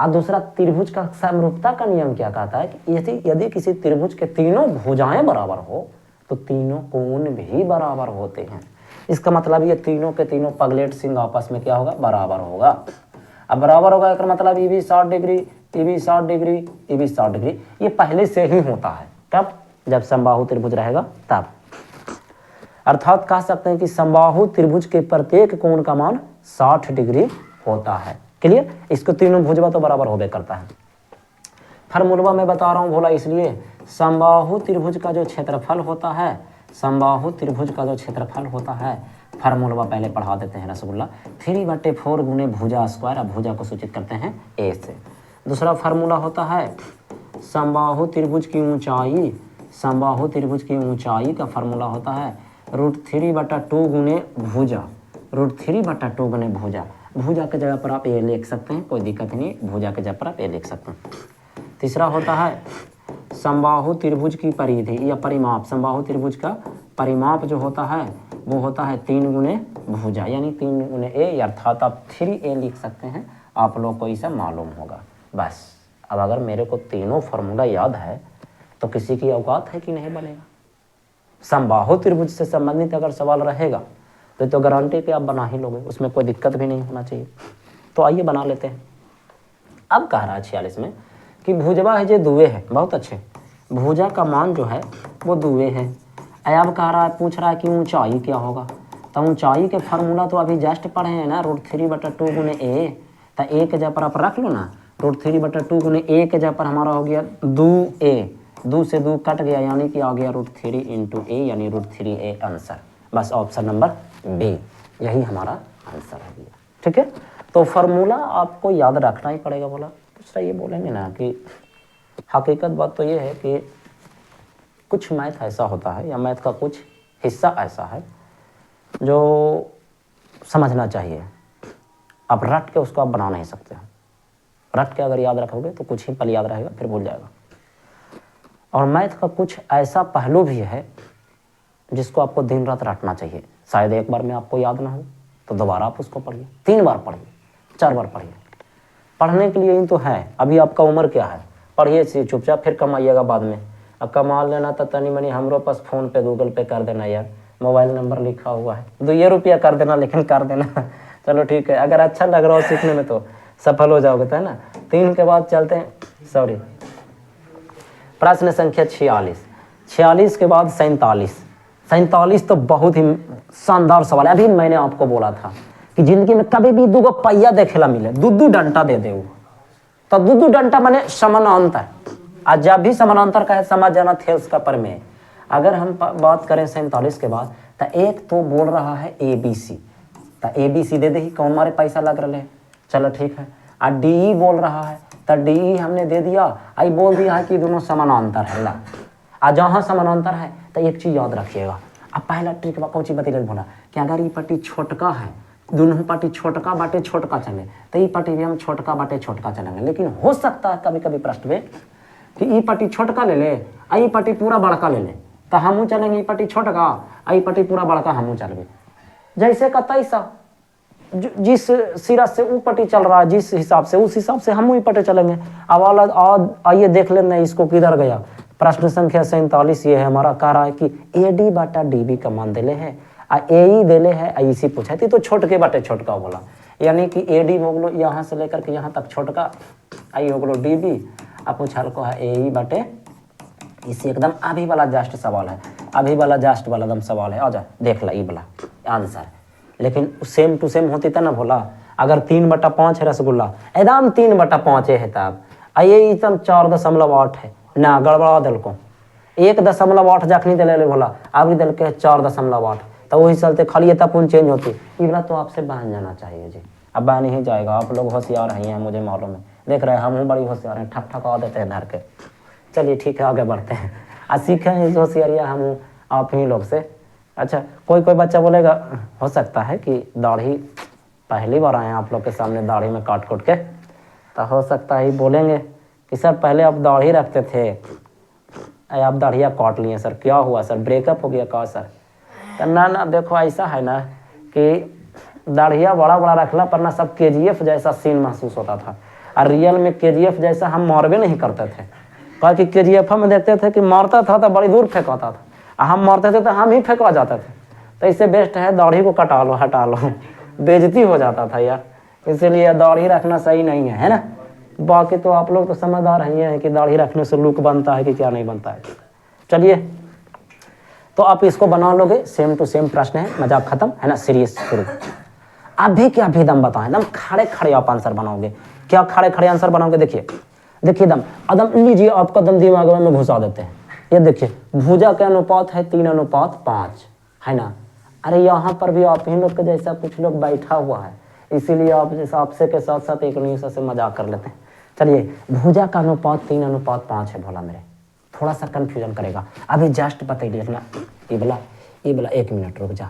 Speaker 1: और दूसरा त्रिभुज का समरूपता का नियम क्या कहता है कि यदि किसी त्रिभुज के तीनों भुजाएं बराबर हो तो तीनों कोण भी बराबर होते हैं। इसका मतलब ये तीनों के तीनों पगलेट सिंह आपस में क्या होगा, बराबर होगा। अब बराबर होगा इसका मतलब ये भी 60 डिग्री, ये भी 60 डिग्री, ये भी 60 डिग्री, ये पहले से ही होता है। कब, जब समबाहु त्रिभुज रहेगा तब। अर्थात कह सकते हैं कि समबाहु त्रिभुज के प्रत्येक कोण का मान 60 डिग्री होता है। क्लियर, इसको तीनों भुजवा तो बराबर होबे करता है। फार्मूला में बता रहा हूँ भोला इसलिए, समबाहु त्रिभुज का जो क्षेत्रफल होता है, समबाहु त्रिभुज का जो क्षेत्रफल होता है, फार्मूला पहले पढ़ा देते हैं रसगुल्ला, 3/4 गुने भुजा स्क्वायर। अब भुजा को सूचित करते हैं ए से। दूसरा फार्मूला होता है समबाहु त्रिभुज की ऊंचाई, समबाहु त्रिभुज की ऊंचाई का फार्मूला होता है √3/2 गुने भुजा, √3/2 गुने भुजा। भुजा के जगह पर आप ए लिख सकते हैं, कोई दिक्कत नहीं, भुजा के जगह पर आप ए लिख सकते हैं। तीसरा होता है समबाहु त्रिभुज की परिधि या परिमाप, समबाहु त्रिभुज का परिमाप जो होता है वो होता है 3 गुने भुजा, यानी 3 गुने ए, अर्थात आप 3a लिख सकते हैं। आप लोग को इसे मालूम होगा। बस अब अगर मेरे को तीनों फार्मूला याद है तो किसी की औकात है कि नहीं बनेगा। समबाहु त्रिभुज से संबंधित अगर सवाल रहेगा तो गारंटी पे आप बना ही लोगे, उसमें कोई दिक्कत भी नहीं होना चाहिए। तो आइए बना लेते हैं। अब कह रहा है 46 में कि भुजवा है जो दुए है, बहुत अच्छे, भुजा का मान जो है वो दुए है। अब कह रहा है, पूछ रहा है कि ऊंचाई क्या होगा। तो ऊंचाई के फार्मूला तो अभी जस्ट पढ़े हैं ना, √3/2 गुने ए। तो ए के जगह पर आप रख लो ना, √3/2 गुने ए के जगह पर हमारा हो गया 2a, 2 से 2 कट गया, यानी कि आ गया √3 × a, यानी √3a आंसर। बस ऑप्शन नंबर बी यही हमारा आंसर हो गया। ठीक है, तो फार्मूला आपको याद रखना ही पड़ेगा। बोला दूसरा ये बोलेंगे ना कि हकीकत बात तो ये है कि कुछ मैथ ऐसा होता है या मैथ का कुछ हिस्सा ऐसा है जो समझना चाहिए। आप रट के उसको आप बना नहीं सकते। रट के अगर याद रखोगे तो कुछ ही पल याद रहेगा, फिर भूल जाएगा। और मैथ का कुछ ऐसा पहलू भी है जिसको आपको दिन रात रटना चाहिए। शायद एक बार में आपको याद ना हो तो दोबारा आप उसको पढ़िए, 3 बार पढ़िए, 4 बार पढ़िए। पढ़ने के लिए ही तो है। अभी आपका उम्र क्या है, पढ़िए से चुपचाप, फिर कमाइएगा बाद में। अब कमा लेना तो तनी मनी हमरो पास फ़ोन पे गूगल पे कर देना यार, मोबाइल नंबर लिखा हुआ है, 2 रुपया कर देना, लेकिन कर देना। चलो ठीक है, अगर अच्छा लग रहा हो सीखने में तो सफल हो जाओगे, तो है ना। 3 के बाद चलते हैं, सॉरी, प्रश्न संख्या 46 के बाद 47 तो बहुत ही शानदार सवाल है। अभी मैंने आपको बोला था कि जिंदगी में कभी भी 2 पहिया देखेला मिले, 2 डंटा दे दे, तो 2 डंटा माने समानांतर। आज जब भी समानांतर का है समझ जाना थे उसका प्रमेय। अगर हम बात करें 47 के बाद, तो एक तो बोल रहा है ABC, तो ABC दे दे ही, कौन मारे पैसा लग रहे हैं। चलो ठीक है, और डी बोल रहा है, तो डी हमने दे दिया, आई बोल दिया है कि दोनों समानांतर है। ला और जहाँ समानांतर है तो एक चीज़ याद रखिएगा। अब पहला ट्रिक कौन चीज बतैले बोला कि अगर ये पट्टी छोटका है, दोनों पार्टी छोटका बाटे छोटका चले, तो ये पार्टी भी हम छोटका बाटे छोटका चलेंगे। लेकिन हो सकता है कभी कभी प्रश्न में कि ये पार्टी छोटका ले ले, ये पार्टी पूरा बड़का ले ले, तो हमू चलेंगे ये पार्टी छोटका, ये पार्टी पूरा बड़का हमू चलेंगे। जैसे का तैसा, जिस सिरा से वो पट्टी चल रहा है, जिस हिसाब से उस हिसाब से हम वही पट्टी चलेंगे। अब आइए देख लेना इसको किधर गया। प्रश्न संख्या 47 ये है हमारा, कह रहा है कि AD बाटा DB का मान देले है, AE देले है, इसी पूछा थी तो छोटके बाटे छोटका बोला, यानी कि AD हो गलो यहाँ से लेकर के यहाँ तक छोटका, आई हो गलो DB, अब पूछल को है AE बाटे इसी। एकदम अभी वाला जस्ट सवाल है, अभी वाला जस्ट वाला एकदम सवाल है। आ जा देख ला ये वाला आंसर, लेकिन सेम टू सेम होती था ना भोला। अगर 3/5 है रसगुल्ला, एकदम 3/5 है, तब ये एकदम 4.8 है ना, गड़बड़ा दिल को 1.8 जखनी दिले भोला, अभी दिल के 4.8, तो वही चलते खाली ये तपुन चेंज होती। ये वाला तो आपसे बन जाना चाहिए जी, अब बन ही जाएगा। आप लोग होशियार हैं, मुझे मालूम है, देख रहे हैं हम बड़ी होशियार हैं, ठक ठका देते हैं धर के। चलिए ठीक है, आगे बढ़ते हैं और सीखें इस होशियारियाँ हम आप ही लोग से। अच्छा, कोई कोई बच्चा बोलेगा, हो सकता है कि दाढ़ी पहली बार आए आप लोग के सामने दाढ़ी में काट कूट के, तो हो सकता है बोलेंगे कि सर पहले आप दाढ़ी रखते थे, आप दाढ़िया काट लिए सर, क्या हुआ सर, ब्रेकअप हो गया क्या सर? तो ना देखो, ऐसा है ना कि दाढ़िया बड़ा बड़ा रखला पर ना सब KGF जैसा सीन महसूस होता था, और रियल में KGF जैसा हम मारवे नहीं करते थे। कहा कि KGF में देखते थे कि मारता था तो बड़ी दूर फेंकाता था, हम मारते थे तो हम ही फेंकवा जाते थे। तो इससे बेस्ट है दाढ़ी को कटा लो, हटा लो, बेइज्जती हो जाता था यार, इसीलिए दाढ़ी रखना सही नहीं है ना। बाकी तो आप लोग तो समझदार ही हैं कि दाढ़ी रखने से लुक बनता है कि क्या नहीं बनता है। चलिए, तो आप इसको बना लोगे, सेम टू सेम प्रश्न है, मजाक खत्म है ना, सीरियस शुरू। अभी क्या भी दम बताएं, एकदम खड़े खड़े आप आंसर बनाओगे। क्या खड़े खड़े आंसर बनाओगे? देखिए दम लीजिए, आपका दम दिमाग में घुसा देते हैं। ये देखिए, भुजा का अनुपात है 3:5 है ना। अरे यहाँ पर भी आप ही लोग के जैसा कुछ लोग बैठा हुआ है, इसीलिए आप जैसा आपसे के साथ साथ एक दूसरे से मजाक कर लेते हैं। चलिए, भुजा का अनुपात 3:5 है भोला मेरे, थोड़ा सा कंफ्यूजन करेगा, अभी जस्ट बताइए ना। ये बोला 1 मिनट रुक जा।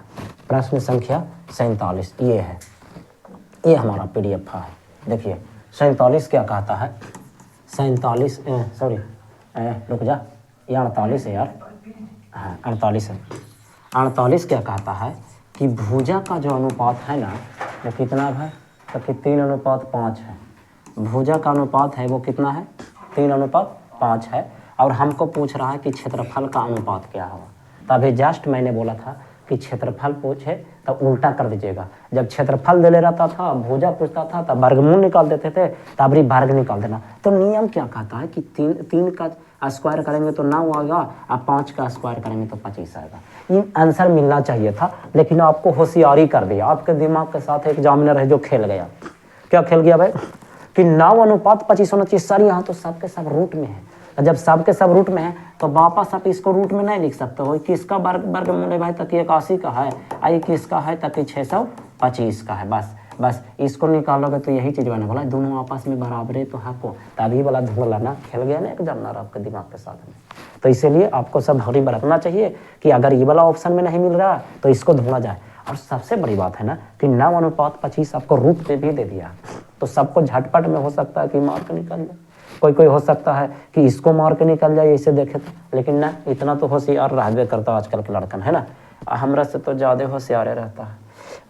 Speaker 1: प्रश्न संख्या 47 ये है, ये हमारा PDF है। देखिए 47 क्या कहता है, 47 सॉरी रुक जा, ये 48 है यार, हाँ 48 है। 48 क्या कहता है कि भुजा का जो अनुपात है ना वो कितना है, तो कि 3:5 है। भुजा का अनुपात है वो कितना है, 3:5 है, और हमको पूछ रहा है कि क्षेत्रफल का अनुपात क्या होगा। तभी जस्ट मैंने बोला था कि क्षेत्रफल पूछे तो उल्टा कर दीजिएगा। जब क्षेत्रफल दे ले रहता था, भुजा पूछता था, तब वर्गमूल निकाल देते थे, तब वर्ग निकाल देना। तो नियम क्या कहता है कि 3 का स्क्वायर करेंगे तो 9 आएगा, और 5 का स्क्वायर करेंगे तो 25 आएगा। ये आंसर मिलना चाहिए था, लेकिन आपको होशियारी कर दिया, आपके दिमाग के साथ एग्जामिनर है जो खेल गया। क्या खेल गया भाई कि 9:25 होना चाहिए सर, यहाँ तो सबके सब रूट में है। जब सबके सब रूट में है तो वापस आप इसको रूट में नहीं लिख सकते हो। किसका वर्गमूल है भाई, तक 81 का है, आई किसका है, तक 625 का है। बस इसको निकालोगे तो यही चीज बने बोला, दोनों आपस में बराबरे तो है को, तभी वाला धुला ना खेल गया ना एग्जामिनर आपके दिमाग के साथ में। तो इसीलिए आपको सब धौरी बरतना चाहिए कि अगर ये वाला ऑप्शन में नहीं मिल रहा तो इसको ढूंढा जाए। और सबसे बड़ी बात है ना कि 9:25 आपको रूट पे भी दे दिया, तो सबको झटपट में हो सकता है कि मार्क निकल जाए। कोई हो सकता है कि इसको मार के निकल जाए, इसे देखे तो, लेकिन ना इतना तो होशियार रहबे करता आजकल के लड़कन है ना, हमरा से तो ज़्यादा होशियार रहता है।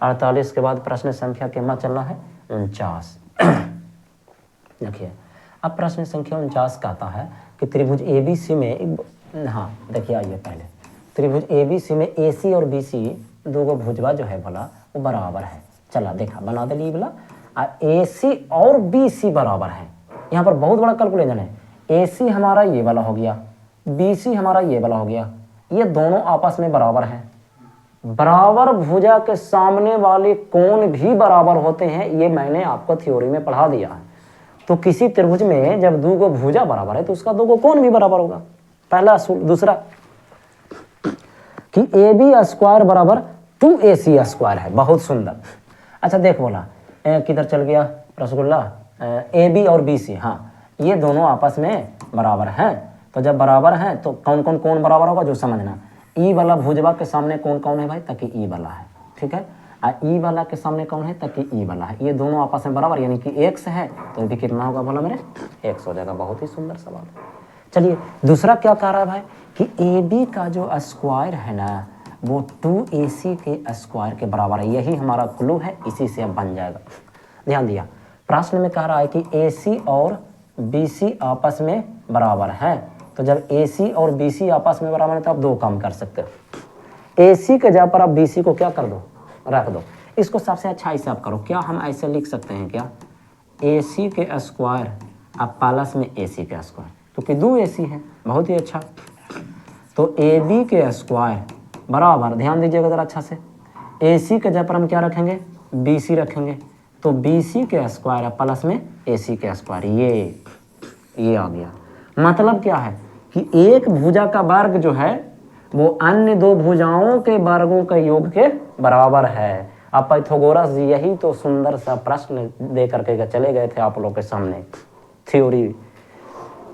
Speaker 1: 48 के बाद प्रश्न संख्या केमा चल रहा है 49। देखिए अब प्रश्न संख्या 49 कहता है कि त्रिभुज ABC में, हाँ देखिए आइए पहले, त्रिभुज ABC में AC और BC दो भुजवा जो है भला वो बराबर है। चला देखा बना दे बोला, AC और BC बराबर है। यहाँ पर बहुत बड़ा कैलकुलेशन है, AC हमारा ये वाला हो गया, BC हमारा ये वाला हो गया, ये दोनों आपस में बराबर हैं। बराबर भुजा के सामने वाले कोण भी बराबर होते हैं, ये मैंने आपको थ्योरी में पढ़ा दिया है। तो किसी त्रिभुज में जब दो गो भुजा बराबर है तो उसका दो गो कोण भी बराबर होगा। पहला दूसरा कि AB स्क्वायर बराबर 2AC स्क्वायर है। बहुत सुंदर। अच्छा देख बोला किधर चल गया रसगुल्ला, ए बी और बी सी, हाँ ये दोनों आपस में बराबर हैं। तो जब बराबर हैं तो कौन कौन कोण बराबर होगा जो समझना, ई वाला भुजवा के सामने कौन कौन है भाई, ताकि ई वाला है, ठीक है। ई वाला के सामने कौन है, ताकि ई वाला है। ये दोनों आपस में बराबर यानी कि x है, तो भी कितना होगा बोला मेरे, x हो जाएगा। बहुत ही सुंदर सवाल। चलिए दूसरा क्या कह रहा है भाई कि ए बी का जो स्क्वायर है ना वो 2ac के स्क्वायर के बराबर है। यही हमारा क्लू है, इसी से अब बन जाएगा। ध्यान दिया, प्रश्न में कह रहा है कि AC और BC आपस में बराबर है। तो जब AC और BC आपस में बराबर है तो आप दो काम कर सकते हो। AC के जगह पर आप BC को क्या कर दो, रख दो। इसको सबसे अच्छा हिसाब करो, क्या हम ऐसे लिख सकते हैं क्या, AC के स्क्वायर अब प्लस में AC के स्क्वायर, क्योंकि 2AC है। बहुत ही अच्छा। तो AB के स्क्वायर बराबर, ध्यान दीजिएगा ज़रा अच्छा से, AC के जगह पर हम क्या रखेंगे, BC रखेंगे। तो BC के स्क्वायर प्लस में AC के स्क्वायर, ये आ गया। मतलब क्या है कि एक भुजा का वर्ग जो है वो अन्य दो भुजाओं के वर्गों के योग के बराबर है। अब पाइथागोरस जी यही तो सुंदर सा प्रश्न दे करके चले गए थे आप लोगों के सामने। थ्योरी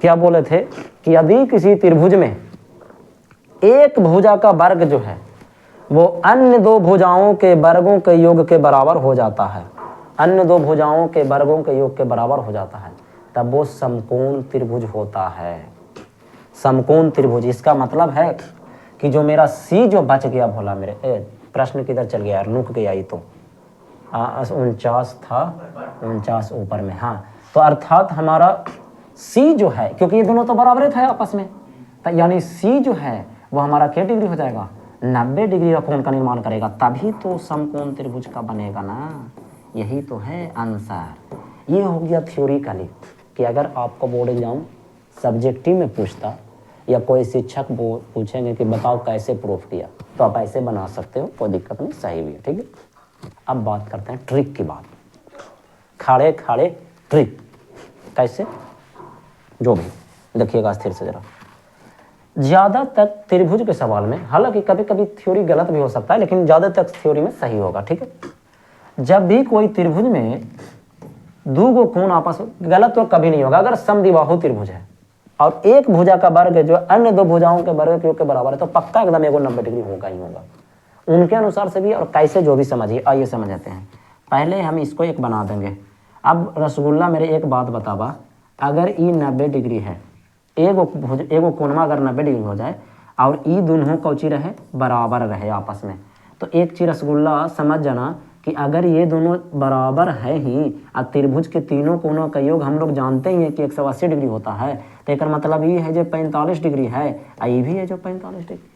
Speaker 1: क्या बोले थे कि यदि किसी त्रिभुज में एक भुजा का वर्ग जो है वो अन्य दो भुजाओं के वर्गों के योग के बराबर हो जाता है, अन्य दो भुजाओं के वर्गों के योग के बराबर हो जाता है, तब वो समकोण त्रिभुज होता है। समकोण त्रिभुज, इसका मतलब है कि जो मेरा सी जो बच गया भोला मेरे, प्रश्न किधर चल गया यार, रुक गया ये तो 49 था, 49 ऊपर में, हाँ। तो अर्थात हमारा सी जो है, क्योंकि ये दोनों तो बराबर थे आपस में, तो यानी सी जो है वो हमारा क्या डिग्री हो जाएगा, 90 डिग्री का कोण का निर्माण करेगा, तभी तो समकोण त्रिभुज का बनेगा ना। यही तो है आंसर। ये हो गया थ्योरिकली कि अगर आपको बोर्ड एग्जाम सब्जेक्टिव में पूछता या कोई शिक्षक पूछेंगे कि बताओ कैसे प्रूफ किया, तो आप ऐसे बना सकते हो, कोई दिक्कत नहीं, सही भी है, ठीक है। अब बात करते हैं ट्रिक की बात, खाड़े खाड़े ट्रिक कैसे, जो भी देखिएगा स्थिर से जरा। ज़्यादा तक त्रिभुज के सवाल में, हालांकि कभी कभी थ्योरी गलत भी हो सकता है, लेकिन ज़्यादा तक थ्योरी में सही होगा, ठीक है। जब भी कोई त्रिभुज में दो गो कोण आपस में, गलत तो कभी नहीं होगा, अगर समद्विबाहु त्रिभुज है और एक भुजा का वर्ग जो अन्य दो भुजाओं के वर्ग के योग के बराबर है, तो पक्का एकदम एगो 90 डिग्री होगा ही होगा, उनके अनुसार से भी और कैसे जो भी समझिए। आइए समझते हैं। पहले हम इसको एक बना देंगे। अब रसगुल्ला मेरे एक बात बतावा, अगर ई 90 डिग्री है, एगो कोणमा अगर 90 डिग्री हो जाए और ई दोनों कौची रहे, बराबर रहे आपस में, तो एक चीज रसगुल्ला समझ जाना कि अगर ये दोनों बराबर है ही और त्रिभुज के तीनों कोणों का योग हम लोग जानते ही हैं कि 180 डिग्री होता है, तो एक मतलब ये है जो 45 डिग्री है, ये भी है जो 45 डिग्री,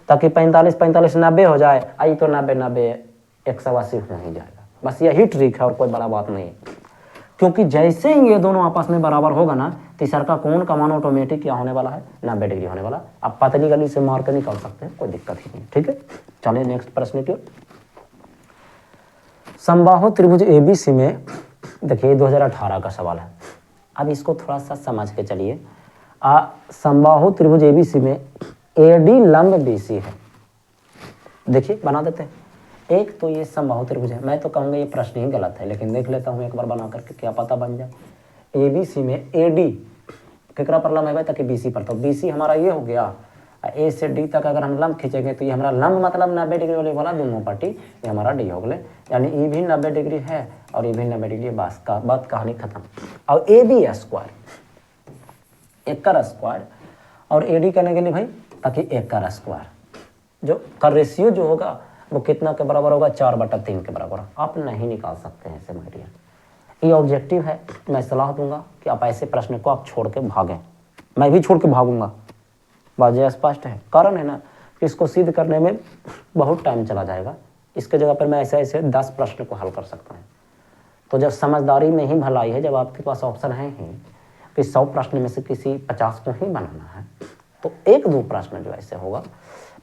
Speaker 1: ताकि 45 45 90 हो जाए, आई तो 90 90 180 हो ही जाएगा। बस यही ट्रिक है और कोई बड़ा बात नहीं है। क्योंकि जैसे ही ये दोनों आपस में बराबर होगा ना, तीसरा का कोण का मान ऑटोमेटिक क्या होने वाला है, 90 डिग्री होने वाला। आप पतली गली से मार कर निकाल सकते हैं, कोई दिक्कत ही नहीं, ठीक है। चलिए नेक्स्ट प्रश्न की ओर। समबाहु त्रिभुज ABC में देखिए 2018 का सवाल है। अब इसको थोड़ा सा समझ के चलिए। समबाहु त्रिभुज ABC में AD लंब BC है। देखिए बना देते हैं। एक तो ये समबाहु त्रिभुज है, मैं तो कहूँगा ये प्रश्न ही गलत है, लेकिन देख लेता हूँ एक बार बना करके, क्या पता बन जाए। ABC में AD केकरा पर लंब है ताकि BC पर, तो BC हमारा ये हो गया, A से D तक अगर हम लंब खींचेंगे तो ये हमारा लंब मतलब 90 डिग्री वाले वाला दोनों पार्टी, ये हमारा D हो गए, यानी ये भी 90 डिग्री है और ये भी 90 डिग्री, बस का बात कहानी खत्म। और AB स्क्वायर, एक का स्क्वायर, और AD करने के लिए भाई ताकि एक का स्क्वायर, जो का रेशियो जो होगा वो कितना के बराबर होगा, 4/3 के बराबर। आप नहीं निकाल सकते हैं ऐसे माइडिया, ये ऑब्जेक्टिव है। मैं सलाह दूंगा कि आप ऐसे प्रश्न को आप छोड़ के भागें, मैं भी छोड़ के भागूंगा, बात स्पष्ट है। कारण है ना कि इसको सिद्ध करने में बहुत टाइम चला जाएगा, इसके जगह पर मैं ऐसे ऐसे 10 प्रश्न को हल कर सकता हूँ। तो जब समझदारी में ही भलाई है, जब आपके पास ऑप्शन है ही कि 100 प्रश्न में से किसी 50 को ही बनाना है, तो 1-2 प्रश्न जो ऐसे होगा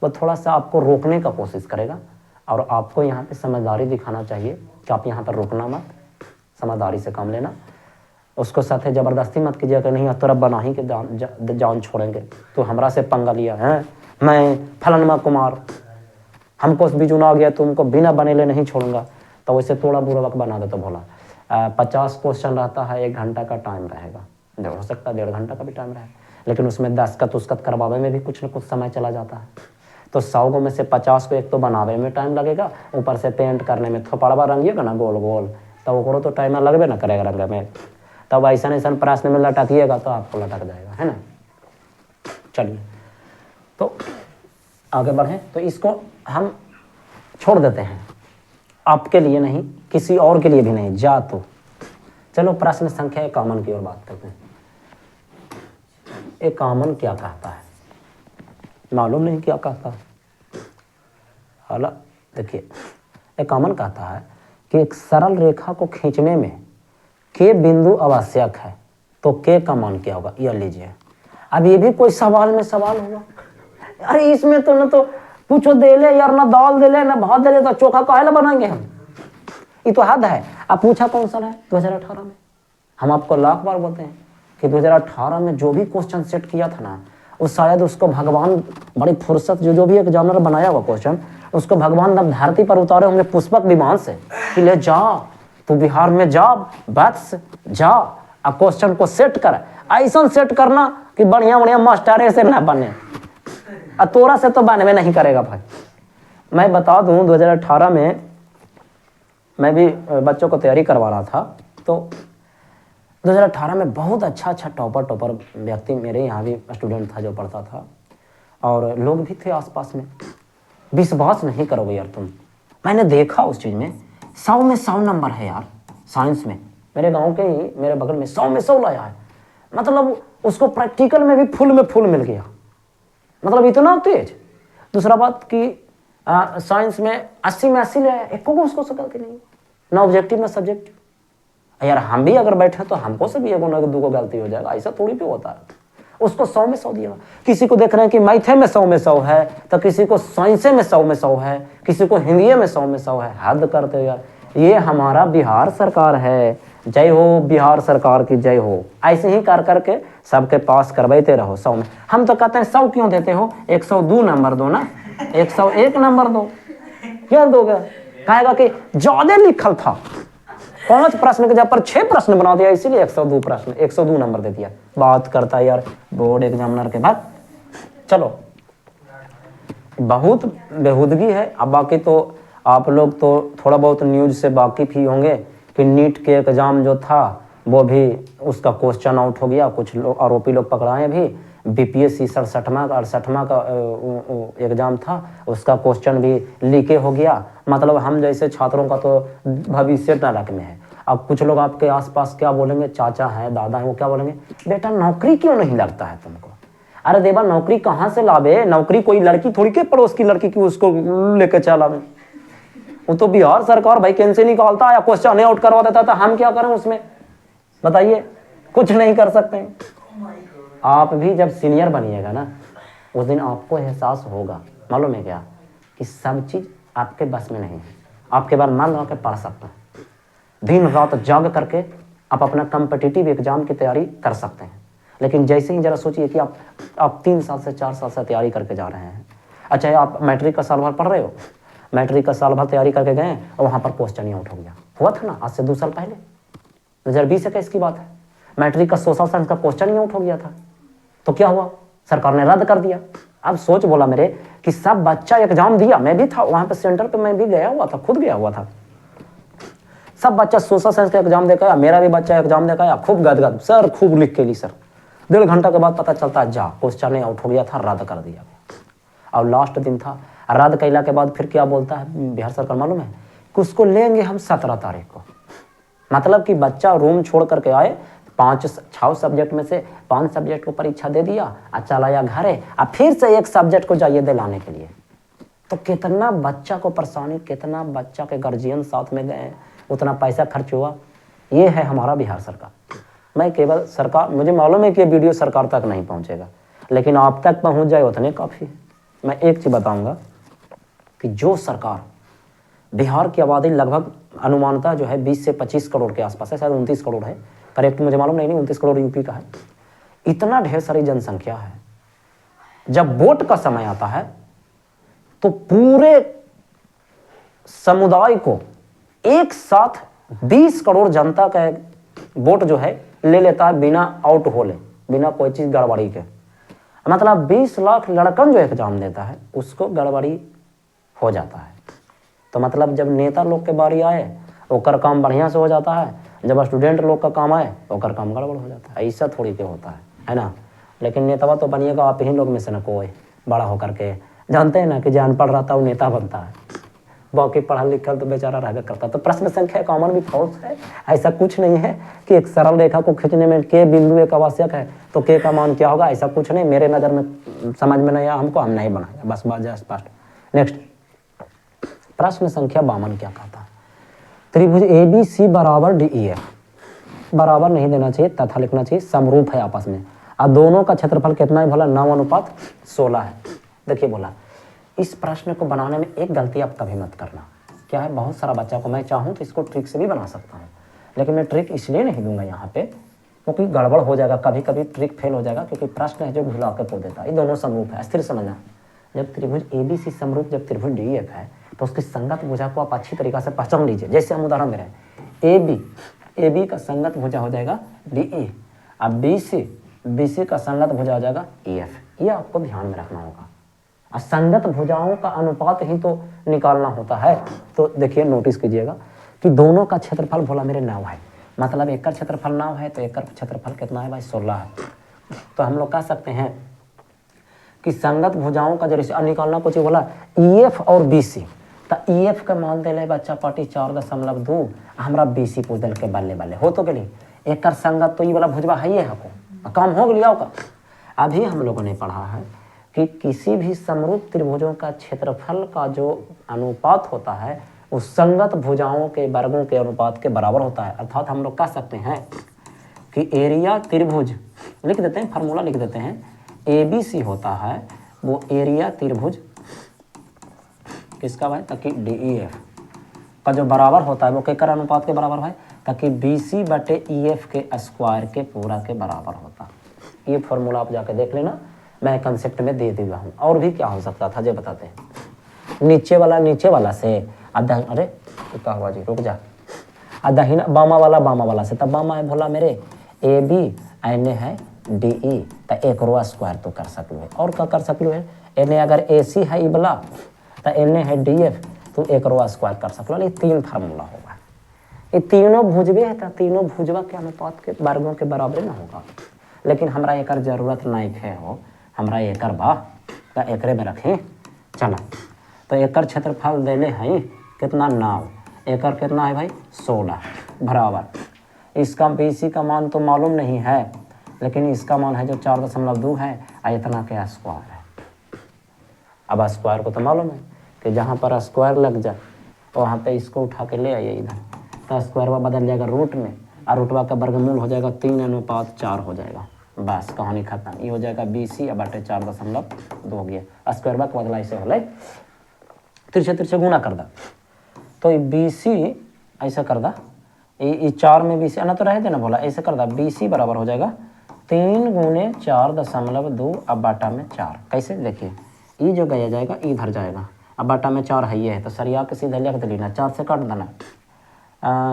Speaker 1: वो थोड़ा सा आपको रोकने का कोशिश करेगा, और आपको यहाँ पे समझदारी दिखाना चाहिए कि आप यहाँ पर रुकना मत, समझदारी से काम लेना, उसको साथ है ज़बरदस्ती मत कीजिए कि नहीं तोरा बना ही के जान छोड़ेंगे, तो हमरा से पंगा लिया है, मैं फलानमा कुमार, हमको भी चुना गया, तुमको बिना बनेले नहीं छोड़ूंगा, तो वैसे थोड़ा बुरा वक्त बना दे तो भोला। 50 क्वेश्चन रहता है, 1 घंटा का टाइम रहेगा, हो सकता है 1.5 घंटा का भी टाइम रहे, लेकिन उसमें दस्खत उसकत करवावे में भी कुछ न कुछ समय चला जाता है। तो 100 को में से 50 को एक तो बनावे में टाइम लगेगा, ऊपर से पेंट करने में, थोपड़वा रंगिएगा ना गोल गोल, तो वो तो टाइम लगबे ना करेगा रंग में। तब ऐसा ऐसा प्रश्न में लटकिएगा तो आपको लटक जाएगा, है ना। चलिए तो आगे बढ़ें। तो इसको हम छोड़ देते हैं, आपके लिए नहीं, किसी और के लिए भी नहीं, जा तो चलो प्रश्न संख्या 51 की ओर बात करते हैं। 51 क्या कहता है, मालूम नहीं क्या कहता है। हाला देखिए, 51 कहता है कि एक सरल रेखा को खींचने में के बिंदु आवश्यक है, तो के का मान क्या होगा, यह लीजिए। अब ये भी कोई सवाल में सवाल होगा, अरे इसमें तो न तो कुछ दे ले यार, ना दाल दे ले ना भात दे ले, तो चोखा काहे बनाएंगे हम, ये तो हद है। अब पूछा कौन सा है 2018 में, हम आपको लाख बार बोलते हैं कि 2018 में जो भी क्वेश्चन सेट किया था ना, वो शायद उसको भगवान बड़ी फुर्सत, जो भी एग्जामिनर बनाया हुआ क्वेश्चन, उसको भगवान तब धरती पर उतारे होंगे पुष्पक विमान से कि ले जा तू बिहार में जा, बस जा अब क्वेश्चन को सेट कर, ऐसा सेट करना कि बढ़िया बढ़िया मास्टर से ना बने, तोरा से तो बनवे नहीं करेगा भाई। मैं बता दूं 2018 में मैं भी बच्चों को तैयारी करवा रहा था, तो 2018 में बहुत अच्छा टॉपर व्यक्ति मेरे यहाँ भी स्टूडेंट था जो पढ़ता था, और लोग भी थे आसपास में। विश्वास नहीं करोगे यार तुम, मैंने देखा उस चीज़ में 100 में 100 नंबर है यार साइंस में, मेरे गांव के ही मेरे बगल में 100 में 100 लाया है, मतलब उसको प्रैक्टिकल में भी फुल मिल गया, मतलब इतना तेज। दूसरा बात कि साइंस में 80 में 80 ले आया, एक को उसको से गलती नहीं, ना ऑब्जेक्टिव ना सब्जेक्टिव। यार हम भी अगर बैठे तो हमको से भी 1 को गलती हो जाएगा, ऐसा थोड़ी पे होता है। उसको 100 में 100 दिया। किसी को देख रहे हैं कि मैथे में 100 में 100 है, तो किसी को साइंसे में 100 में 100 है, किसी को हिंदी में 100 में 100 है। हद करते यार, ये हमारा बिहार सरकार है, जय हो बिहार सरकार की जय हो। ऐसे ही कर करके सबके पास करवाते रहो 100 में। हम तो कहते हैं 100 क्यों देते हो, 102 नंबर दो ना, 101 नंबर दो, क्यों दोगे, कहेगा कि ज्यादा लिखल था, 5 प्रश्न के जगह पर 6 प्रश्न बना दिया, इसीलिए 102 प्रश्न 102 नंबर दे दिया। बात करता है यार बोर्ड एग्जामिनर के बाद। चलो बहुत बेहूदगी है। अब बाकी तो आप लोग तो थोड़ा बहुत न्यूज से वाकिफ ही होंगे कि नीट के एग्जाम जो था वो भी उसका क्वेश्चन आउट हो गया, कुछ लोग आरोपी लोग पकड़ाए भी। बीपीएससी 67वां का एग्जाम था, उसका क्वेश्चन भी लीके हो गया। मतलब हम जैसे छात्रों का तो भविष्य नरक में है। अब कुछ लोग आपके आसपास क्या बोलेंगे, चाचा है दादा है, वो क्या बोलेंगे, बेटा नौकरी क्यों नहीं लगता है तुमको। अरे देवा नौकरी कहाँ से लावे, नौकरी कोई लड़की थोड़ी के पड़ोस की लड़की की उसको लेके चला। वो तो बिहार सरकार वैकेंसी निकालता है, क्वेश्चन आउट करवा देता था, हम क्या करें उसमें बताइए, कुछ नहीं कर सकते। आप भी जब सीनियर बनिएगा ना, उस दिन आपको एहसास होगा, मालूम है क्या, कि सब चीज़ आपके बस में नहीं है। आपके बाद मान लो के पढ़ सकते हैं, दिन रात जाग करके आप अपना कॉम्पिटिटिव एग्जाम की तैयारी कर सकते हैं। लेकिन जैसे ही जरा सोचिए कि आप 3 साल से 4 साल से तैयारी करके जा रहे हैं। अच्छा आप मैट्रिक का साल भर पढ़ रहे हो, मैट्रिक का साल भर तैयारी करके गए और वहाँ पर क्वेश्चन ही आउट हो गया। हुआ था ना आज से 2 साल पहले, 2020 का इसकी बात है। मैट्रिक का सोशल साइंस का क्वेश्चन ही आउट हो गया था, तो क्या हुआ, सरकार ने रद्द कर दिया। अब सोच बोला मेरे कि सब बच्चा एग्जाम दिया, मैं भी था वहाँ पे सेंटर पे, मैं भी गया हुआ था, खुद गया हुआ था। सब बच्चा सोशल साइंस का एग्जाम देकर, मेरा भी बच्चा एग्जाम देकर खूब गदगद, सर खूब लिख के ली सर। 1.5 घंटा के बाद पता चलता है जा क्वेश्चन नहीं आउट हो गया था, रद्द कर दिया। और लास्ट दिन था, रद्द कैला के बाद फिर क्या बोलता है बिहार सरकार मालूम है कि उसको लेंगे हम 17 तारीख को। मतलब कि बच्चा रूम छोड़ करके आए, 5-6 सब्जेक्ट में से 5 सब्जेक्ट को परीक्षा दे दिया, चला आया घरे, फिर से 1 सब्जेक्ट को जाइए दिलाने के लिए। तो कितना बच्चा को परेशानी, कितना बच्चा के गार्जियन साथ में गए, उतना पैसा खर्च हुआ। ये है हमारा बिहार सरकार। मैं केवल सरकार, मुझे मालूम है कि ये वीडियो सरकार तक नहीं पहुंचेगा, लेकिन आप तक पहुंच जाए उतने काफ़ी है। मैं एक चीज़ बताऊंगा कि जो सरकार, बिहार की आबादी लगभग अनुमानता जो है 20 से 25 करोड़ के आसपास है, शायद 29 करोड़ है, करेक्ट मुझे मालूम नहीं, 29 करोड़ यूपी का है। इतना ढेर सारी जनसंख्या है। जब वोट का समय आता है तो पूरे समुदाय को एक साथ 20 करोड़ जनता का वोट जो है ले लेता है बिना आउट होले, बिना कोई चीज गड़बड़ी के। मतलब 20 लाख लड़कन जो एग्जाम देता है उसको गड़बड़ी हो जाता है। तो मतलब जब नेता लोग के बारी आए ओकर काम बढ़िया से हो जाता है, जब स्टूडेंट लोग का काम आए ओकर काम गड़बड़ हो जाता है। ऐसा थोड़ी के होता है ना। लेकिन नेता तो बनिएगा आप ही लोग में से न कोई बड़ा होकर के, जानते हैं ना कि जो अनपढ़ रहता है वो नेता बनता है, बाकी पढ़ा लिखा तो बेचारा रह करता। तो प्रश्न संख्या कॉमन भी फॉल्स है। ऐसा कुछ नहीं है कि एक सरल रेखा को खींचने में के बिंदु एक आवश्यक है तो के का मान क्या होगा, ऐसा कुछ नहीं। मेरे नज़र में समझ में नहीं आया हमको, हम नहीं बनाया, बस बात स्पष्ट। नेक्स्ट प्रश्न संख्या 52 क्या कहता है, त्रिभुज ABC बराबर DEF, बराबर नहीं देना चाहिए तथा लिखना चाहिए समरूप है आपस में। और दोनों का क्षेत्रफल कितना है बोला, 9:16 है। देखिए बोला इस प्रश्न को बनाने में एक गलती आप कभी मत करना। क्या है, बहुत सारा बच्चा को मैं चाहूँ तो इसको ट्रिक से भी बना सकता हूँ, लेकिन मैं ट्रिक इसलिए नहीं दूंगा यहाँ पे क्योंकि गड़बड़ हो जाएगा, कभी कभी ट्रिक फेल हो जाएगा, क्योंकि प्रश्न है जो भुला के पो देता है। ये दोनों समरूप है, स्थिर समझना। जब त्रिभुज ABC समरूप, जब त्रिभुज DEF है तो उसकी संगत भुजा को आप अच्छी तरीका से पहचान लीजिए। जैसे हम उदाहरण दे रहे हैं, AB का संगत भुजा हो जाएगा DE, अब BC का संगत भुजा हो जाएगा EF। ये आपको ध्यान में रखना होगा। असंगत भुजाओं का अनुपात ही तो निकालना होता है। तो देखिए नोटिस कीजिएगा कि दोनों का क्षेत्रफल बोला मेरे 9 है, मतलब एक का क्षेत्रफल 9 है तो एक का क्षेत्रफल कितना है भाई, 16 है। तो हम लोग कह सकते हैं कि संगत भुजाओं का जैसे निकालना कुछ बोला EF और BC, तो EF का मान दे ले बच्चा पार्टी 4.2, हमारा BC पूछ दल के बल्ले हो तो गली एक कर संगत, तो ये वाला भुजवा है ये हमको काम हो गया का। अभी हम लोगों ने पढ़ा है कि किसी भी समरूप त्रिभुजों का क्षेत्रफल का जो अनुपात होता है उस संगत भुजाओं के वर्गों के अनुपात के बराबर होता है। अर्थात हम लोग कह सकते हैं कि एरिया त्रिभुज लिख देते हैं, फार्मूला लिख देते हैं, ABC होता है वो एरिया त्रिभुज किसका भाई, ताकि DEF का जो बराबर होता है वो केकर अनुपात के बराबर है, ताकि BC/EF के स्क्वायर के पूरा के बराबर होता है। ये फार्मूला आप जाके देख लेना, मैं कंसेप्ट में दे दिया हूँ। और भी क्या हो सकता था जो बताते हैं, नीचे वाला से आधा, अरे क्या हुआ जी रुक जा, दाहिना बामा वाला से, तब बामा है भोला मेरे AB एने है DE, तो एक रो स्क्वायर तो कर सकलू है। और क्या कर सकलू है, एने अगर AC है ई वाला तो एने है DF, तो एक रो स्क्वायर कर सकलो। ये 3 फार्मूला होगा, ये तीनों भुजबे है तो तीनों भुजवा के अनुपात के वर्गों के बराबर ना होगा। लेकिन हमरा एकर जरूरत नहीं है हो, हमरा एकर बा का एकरे में रखें चला। तो एकर क्षेत्रफल देले हैं कितना 9, एकर कितना है भाई 16 बराबर। इसका BC का मान तो मालूम नहीं है, लेकिन इसका मान है जो 4.2 है और इतना के स्क्वायर है। अब स्क्वायर को तो मालूम है कि जहाँ पर स्क्वायर लग जाए तो वहाँ पे इसको उठा के ले आइए इधर, तो स्क्वायर वा बदल जाएगा रूट में, और रूटवा का वर्गमूल हो जाएगा 3:4 हो जाएगा। बस कहानी खत्म। ये हो जाएगा BC/4.2 हो गया। स्क्वायर का बदला ऐसे हो तिरछे गुना कर दा, तो BC ऐसा कर दा, ये 4 में BC आना तो रह देना बोला, ऐसे कर दा BC बराबर हो जाएगा 3 × 4.2 अब बाटा में 4। कैसे देखिए, ये जो गया जाएगा इधर जाएगा, अब बाटा में 4 है ये है तो सरिया के सीधे लिख देना, 4 से काट देना,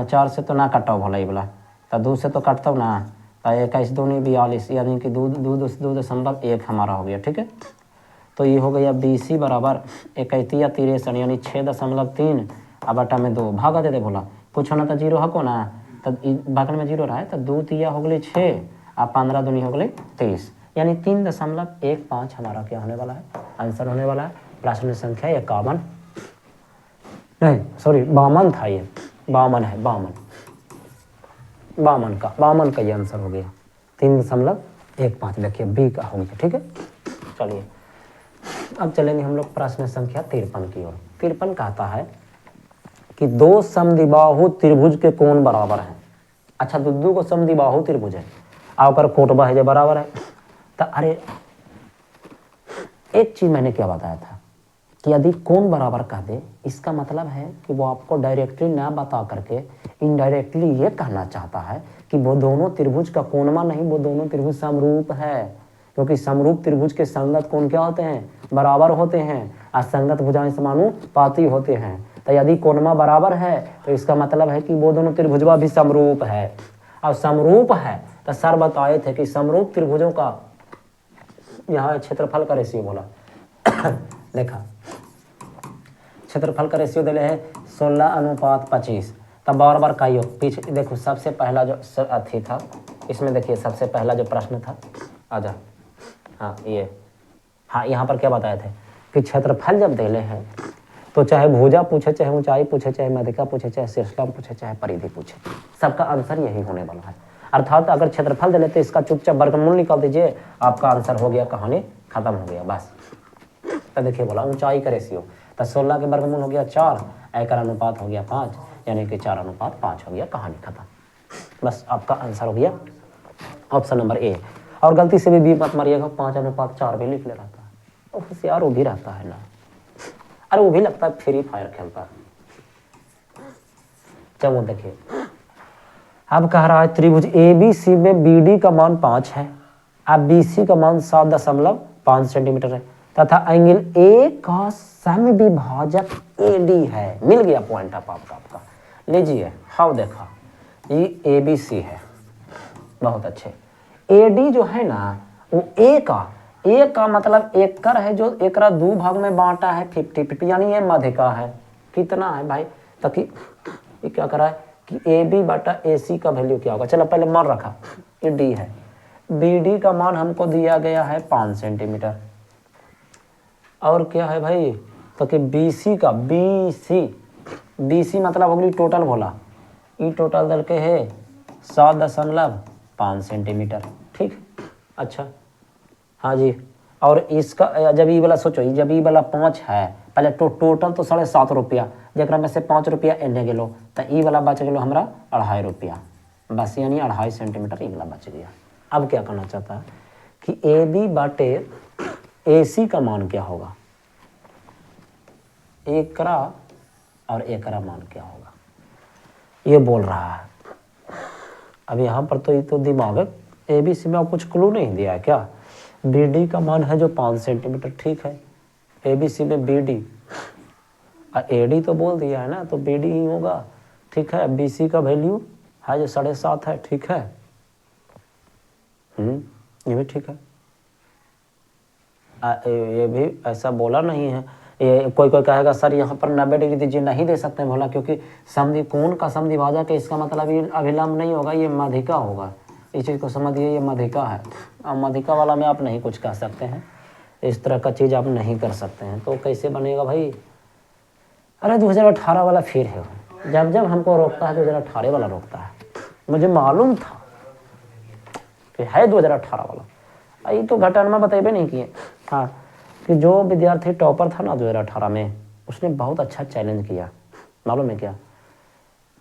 Speaker 1: 4 से तो ना कटाओ भला ये बोला, तो 2 से तो काटता हूँ ना, तो 21 दूनी 42, यानी कि 2.1 हमारा हो गया। ठीक है, तो ये हो गया BC बराबर 21 यानी 6.3 अब बाटा में 2 भागा दे बोला, कुछ होना तो 0 हको ना, तो बगल में 0 रहा है तो 2 तिया हो गई 6 और 15 दूनी हो गई 23, यानी 3.15 हमारा क्या होने वाला है, आंसर होने वाला है। प्रश्न संख्या 51 नहीं सॉरी 52 था, ये 52 है, 52 का ये आंसर हो गया 3.15। देखिए B का हो गया। ठीक है, चलिए अब चलेंगे हम लोग प्रश्न संख्या 53 की ओर। 53 कहता है कि 2 समद्विबाहु त्रिभुज के कोण बराबर हैं। अच्छा, दो को समद्विबाहु त्रिभुज है, आकर कोटबा है जो बराबर है। तो अरे एक चीज मैंने क्या बताया था कि यदि कोण बराबर कह दे, इसका मतलब है कि वो आपको डायरेक्टली ना बता करके इनडायरेक्टली ये कहना चाहता है कि वो दोनों त्रिभुज का कोणमा नहीं, वो दोनों त्रिभुज समरूप है, क्योंकि समरूप त्रिभुज के संगत कोण क्या होते हैं, बराबर होते हैं, असंगत भुजाएं समानुपाती होते हैं। तो यदि कोणमा बराबर है तो इसका मतलब है कि वो दोनों त्रिभुजवा भी समरूप है, और समरूप है तो सर बताए थे कि समरूप त्रिभुजों का यहाँ क्षेत्रफल का रेशियो बोला देखा क्षेत्रफल का रेशियो दिले है 16:25। तब बार बार का योग पीछे देखो, सबसे पहला जो अथी था इसमें देखिए, सबसे पहला जो प्रश्न था आजा, हाँ ये, हाँ यहाँ पर क्या बताए थे कि क्षेत्रफल जब दिले हैं तो चाहे भुजा पूछे, चाहे ऊंचाई पूछे, चाहे मध्यिका पूछे, चाहे शीर्षलंब पूछे, चाहे परिधि पूछे, सबका आंसर यही होने वाला है। अर्थात अगर क्षेत्रफल दे लेते इसका चुपचाप वर्गमूल निकाल दीजिए, आपका आंसर हो गया, कहानी खत्म हो गया बस। तो देखिए बोला ऊंचाई का रेशियो, तो 16 के वर्गमूल हो गया 4, एकड़ अनुपात हो गया 5, यानी कि 4:5 हो गया, कहानी खत्म। बस आपका आंसर हो गया ऑप्शन नंबर ए। और गलती से भी मत मारिएगा, 5:4 भी लिख ले रहता है, होशियार वो भी रहता है ना, अरे वो भी लगता है फ्री फायर खेलता है। चलो देखिए, अब कह रहा है त्रिभुज ABC में BD का मान 5 है, अब BC का मान 7.5 सेंटीमीटर है, तथा एंगल A का समविभाजक AD है। मिल गया पॉइंट आप आपका। लीजिए, हाँ देखा, ये ABC है, बहुत अच्छे। AD जो है ना वो A का मतलब एकड़ है, जो एकड़ा 2 भाग में बांटा है 50-50, यानी ये मध्यिका है। कितना है भाई, ताकि ये क्या कर रहा है कि AB/AC का वैल्यू क्या होगा। चलो पहले मान रखा, ये D है, BD का मान हमको दिया गया है 5 सेंटीमीटर, और क्या है भाई, तो कि BC मतलब अगली टोटल बोला, ये टोटल दल के है 7.5 सेंटीमीटर, ठीक। अच्छा हाँ जी, और इसका जब ये वाला सोचो, जब ये वाला 5 है, पहले टोटल तो 7.5 रुपया, जरा में से 5 रुपया एने गेलो, तो ये वाला बच गलो हमारा 2.5 रुपया, बस यानी 2.5 सेंटीमीटर ये वाला बच गया। अब क्या करना चाहता है कि AB/AC का मान क्या होगा, एकड़ा और एकड़ा मान क्या होगा, ये बोल रहा है। अब यहाँ पर तो ये तो दिमाग है, ABC में कुछ क्लू नहीं दिया है क्या। BD का मान है जो 5 सेंटीमीटर, ठीक है, ABC में BD और AD तो बोल दिया है ना, तो BD ही होगा, ठीक है। BC का वैल्यू है जो 7.5 है, ठीक है, ये भी ठीक है। ये भी ऐसा बोला नहीं है, ये कोई कहेगा सर यहाँ पर 90 डिग्री दीजिए, नहीं दे सकते बोला, क्योंकि समधि कोण का समद्विभाजक है, इसका मतलब ये अभिलंब नहीं होगा, ये मध्यिका होगा। इस चीज़ को समझिए, ये मध्यिका है, अब मध्यिका वाला में आप नहीं कुछ कह सकते हैं, इस तरह का चीज़ आप नहीं कर सकते हैं, तो कैसे बनेगा भाई। अरे 2018 वाला फिर है, जब जब हमको रोकता है 2018 वाला रोकता है, मुझे मालूम था कि है 2018 वाला, ये तो घटना बताइए नहीं किए। हाँ, कि जो विद्यार्थी टॉपर था ना 2018 में, उसने बहुत अच्छा चैलेंज किया, मालूम है क्या,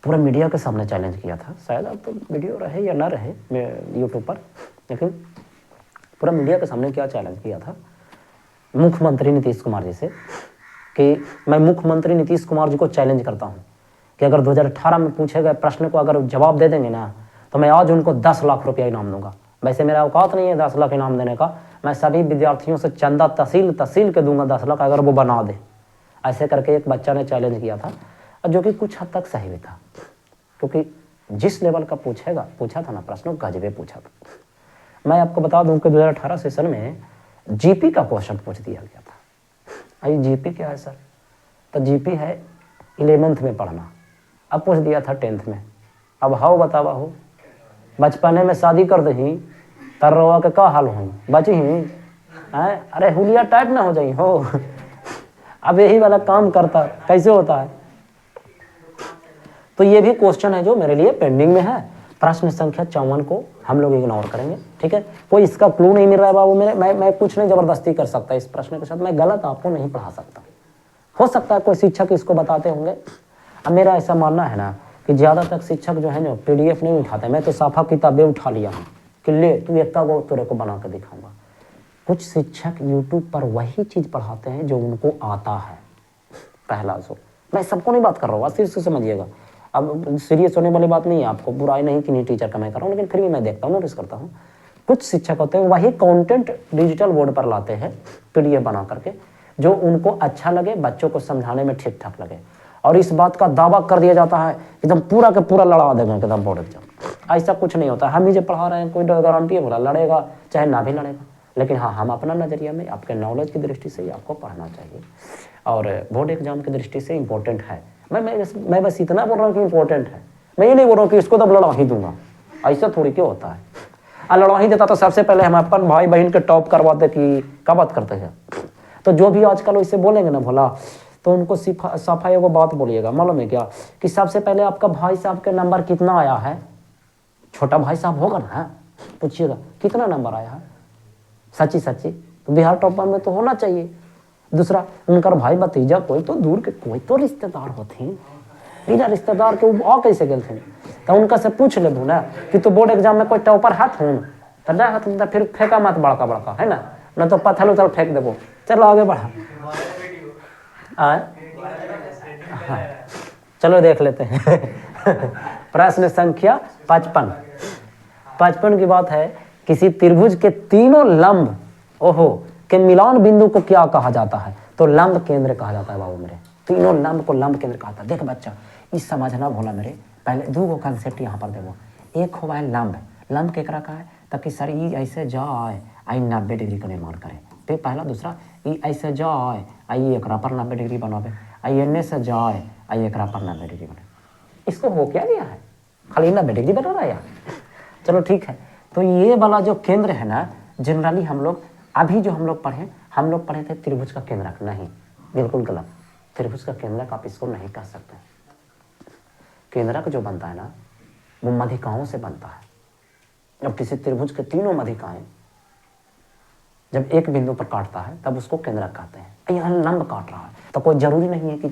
Speaker 1: पूरा मीडिया के सामने चैलेंज किया था। शायद अब तो वीडियो रहे या ना रहे यूट्यूब पर, लेकिन पूरा मीडिया के सामने क्या चैलेंज किया था मुख्यमंत्री नीतीश कुमार जी से, कि मैं मुख्यमंत्री नीतीश कुमार जी को चैलेंज करता हूँ कि अगर 2018 में पूछे गए प्रश्न को अगर जवाब दे देंगे ना, तो मैं आज उनको 10 लाख रुपया इनाम दूंगा। वैसे मेरा औकात नहीं है 10 लाख इनाम देने का, मैं सभी विद्यार्थियों से चंदा तहसील के दूंगा 10 लाख, अगर वो बना दे। ऐसे करके एक बच्चा ने चैलेंज किया था, जो कि कुछ हद तक सही भी था, क्योंकि जिस लेवल का पूछा था ना प्रश्न, गजबे पूछा था। मैं आपको बता दूं कि 2018 सेशन में जीपी का क्वेश्चन पूछ दिया गया था। अरे जीपी क्या है सर, तो जीपी है 11th में पढ़ना, अब पूछ दिया था 10th में। अब हाउ बतावा हो, बचपने में शादी कर दही तरवा के का हाल हो, बची ही अरे हुलिया टाइप ना हो जाई हो अब यही वाला काम करता कैसे होता है। तो ये भी क्वेश्चन है जो मेरे लिए पेंडिंग में है। प्रश्न संख्या 54 को हम लोग इग्नोर करेंगे, ठीक है। कोई इसका क्लू नहीं मिल रहा है बाबू, मैं कुछ नहीं जबरदस्ती कर सकता इस प्रश्न के साथ, मैं गलत आपको नहीं पढ़ा सकता। हो सकता है कोई शिक्षक इसको बताते होंगे। अब मेरा ऐसा मानना है ना कि ज़्यादातर शिक्षक जो है ना PDF नहीं उठाते, मैं तो साफा किताबें उठा लिया हूँ कि ले तू एक वो तेरे को बना कर दिखाऊंगा। कुछ शिक्षक यूट्यूब पर वही चीज़ पढ़ाते हैं जो उनको आता है। पहला सो मैं सबको नहीं बात कर रहा हूँ, सिर्फ से समझिएगा। अब सीरियस होने वाली बात नहीं है, आपको बुराई नहीं कि नहीं टीचर का मैं कर रहा हूँ, लेकिन फिर भी मैं देखता हूँ, नोटिस करता हूँ। कुछ शिक्षक होते हैं वही कंटेंट डिजिटल बोर्ड पर लाते हैं PDF बना करके, जो उनको अच्छा लगे, बच्चों को समझाने में ठीक ठाक लगे। और इस बात का दावा कर दिया जाता है एकदम पूरा के पूरा लड़ा देंगे एकदम बोर्ड एग्जाम। ऐसा कुछ नहीं होता। हम ही जो पढ़ा रहे हैं कोई गारंटी है बोला लड़ेगा चाहे ना भी लड़ेगा, लेकिन हाँ हम अपना नज़रिया में आपके नॉलेज की दृष्टि से ही आपको पढ़ना चाहिए और बोर्ड एग्जाम की दृष्टि से इम्पोर्टेंट है। मैं बस इतना बोल रहा हूँ कि इम्पोर्टेंट है, मैं ये नहीं बोल रहा हूँ कि इसको तब लड़ा ही दूंगा, ऐसा थोड़ी क्यों होता है। लड़ा ही देता तो सबसे पहले हम अपन भाई बहन के टॉप करवाते कि क्या बात करते हैं। तो जो भी आजकल वैसे बोलेंगे ना भोला तो उनको सफाई को बात बोलिएगा, मालूम है क्या कि सबसे पहले आपका भाई साहब के नंबर कितना आया है, छोटा भाई साहब होगा ना, पूछिएगा कितना नंबर आया है, सच्ची सच्ची तो बिहार टॉपर में तो होना चाहिए। दूसरा उनका भाई भतीजा कोई तो दूर के कोई तो रिश्तेदार होते हैं, बिना रिश्तेदार के वो कैसे गए थे, तो उनका से पूछ ले ना कि तो बोर्ड एग्जाम में कोई टॉपर हाथ हूँ तो जा हाथ तो फिर फेंका मत बड़का बड़का है ना तो पत्थर उथल फेंक देवो। चलो आगे बढ़ा। हाँ चलो देख लेते हैं प्रश्न संख्या 55 की बात है, किसी त्रिभुज के तीनों लंब के मिलान बिंदु को क्या कहा जाता है, तो लंब केंद्र कहा जाता है बाबू मेरे। तीनों लंब को लंब केंद्र कहा जाता है। देख बच्चा इस समझना भोला मेरे, पहले दो को कंसेप्ट यहाँ पर देखो। एक हुआ है लंब केकरा का है ताकि सर ई ऐसे जाए आई 90 डिग्री का निर्माण करे, फिर पहला दूसरा ई ऐसे जाए आई एकरा पर 90 डिग्री बनावे, आई एने से जाए आई एकरा पर 90 डिग्री बने। इसको हो क्या गया है, खाली 90 डिग्री बना रहा है यार। चलो ठीक है, तो ये वाला जो केंद्र है ना, जनरली हम लोग अभी जो हम लोग पढ़े थे त्रिभुज का केंद्रक, नहीं बिल्कुल गलत। त्रिभुज का केंद्रक आप इसको नहीं कह सकते। केंद्रक जो बनता है ना वो मध्यिकाओं से बनता है। जब किसी त्रिभुज के तीनों मध्यिकाएं जब एक बिंदु पर काटता है तब उसको केंद्रक कहते हैं। यहाँ लंब काट रहा है तो कोई जरूरी नहीं है कि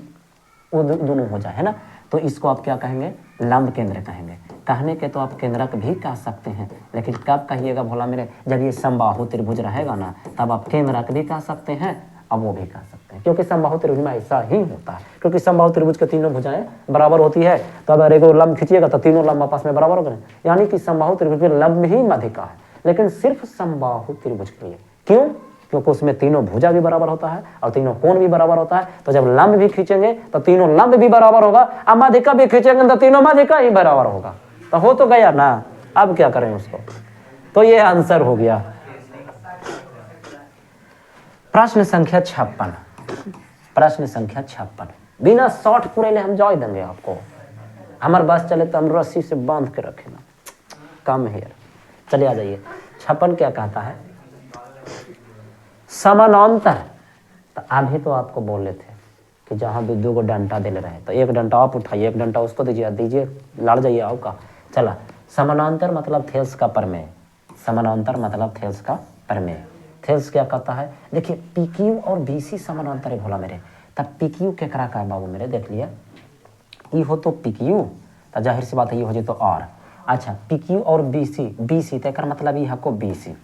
Speaker 1: वो दोनों हो जाए, है ना, तो इसको आप क्या कहेंगे, लंब केंद्र कहेंगे। कहने के तो आप केंद्रक भी कह सकते हैं, लेकिन कब कहिएगा भोला मेरे, जब ये समबाहु त्रिभुज रहेगा ना तब आप केंद्रक भी कह सकते हैं अब वो भी कह सकते हैं, क्योंकि समबाहु त्रिभुज में ऐसा ही होता है। क्योंकि समबाहु त्रिभुज के तीनों भुजाएं बराबर होती है, तो अगर एक लंब खींचिएगा तो तीनों लंब आपस में बराबर हो गए, यानी कि समबाहु त्रिभुज में लंब ही मध्यिका है, लेकिन सिर्फ समबाहु त्रिभुज के लिए। क्यों? क्योंकि उसमें तीनों भुजा भी बराबर होता है और तीनों कोण भी बराबर होता है। तो जब लंब भी खींचेंगे तो तीनों लंब भी बराबर होगा, और मध्यिका भी खींचेंगे तो तीनों मध्यिका ही बराबर होगा। तो हो तो गया ना, अब क्या करें उसको। तो ये आंसर हो गया। प्रश्न संख्या 56 बिना शॉर्ट पूरे हम जाए देंगे आपको। हमारे बस चले तो हम रस्सी से बांध के रखे ना, कम है। चलिए आ जाइए। 56 क्या कहता है, समानांतर। तो अभी तो आपको बोले थे कि जहाँ दो को डंटा दे ले रहे तो एक डंटा आप उठाइए, एक डंटा उसको दीजिए लड़ जाइए आपका। चला, समानांतर मतलब थेल्स का प्रमेय। समानांतर मतलब थेल्स का प्रमेय। थेल्स क्या कहता है, देखिए पीक्यू और बीसी समानांतर है भोला मेरे। तब पीक्यू केकरा का है बाबू मेरे, देख लिया, ये हो तो पीक्यू, तो जाहिर सी बात है ये हो जाए तो आर। अच्छा, पीक्यू और बीसी तेकर मतलब ये हको बीसी,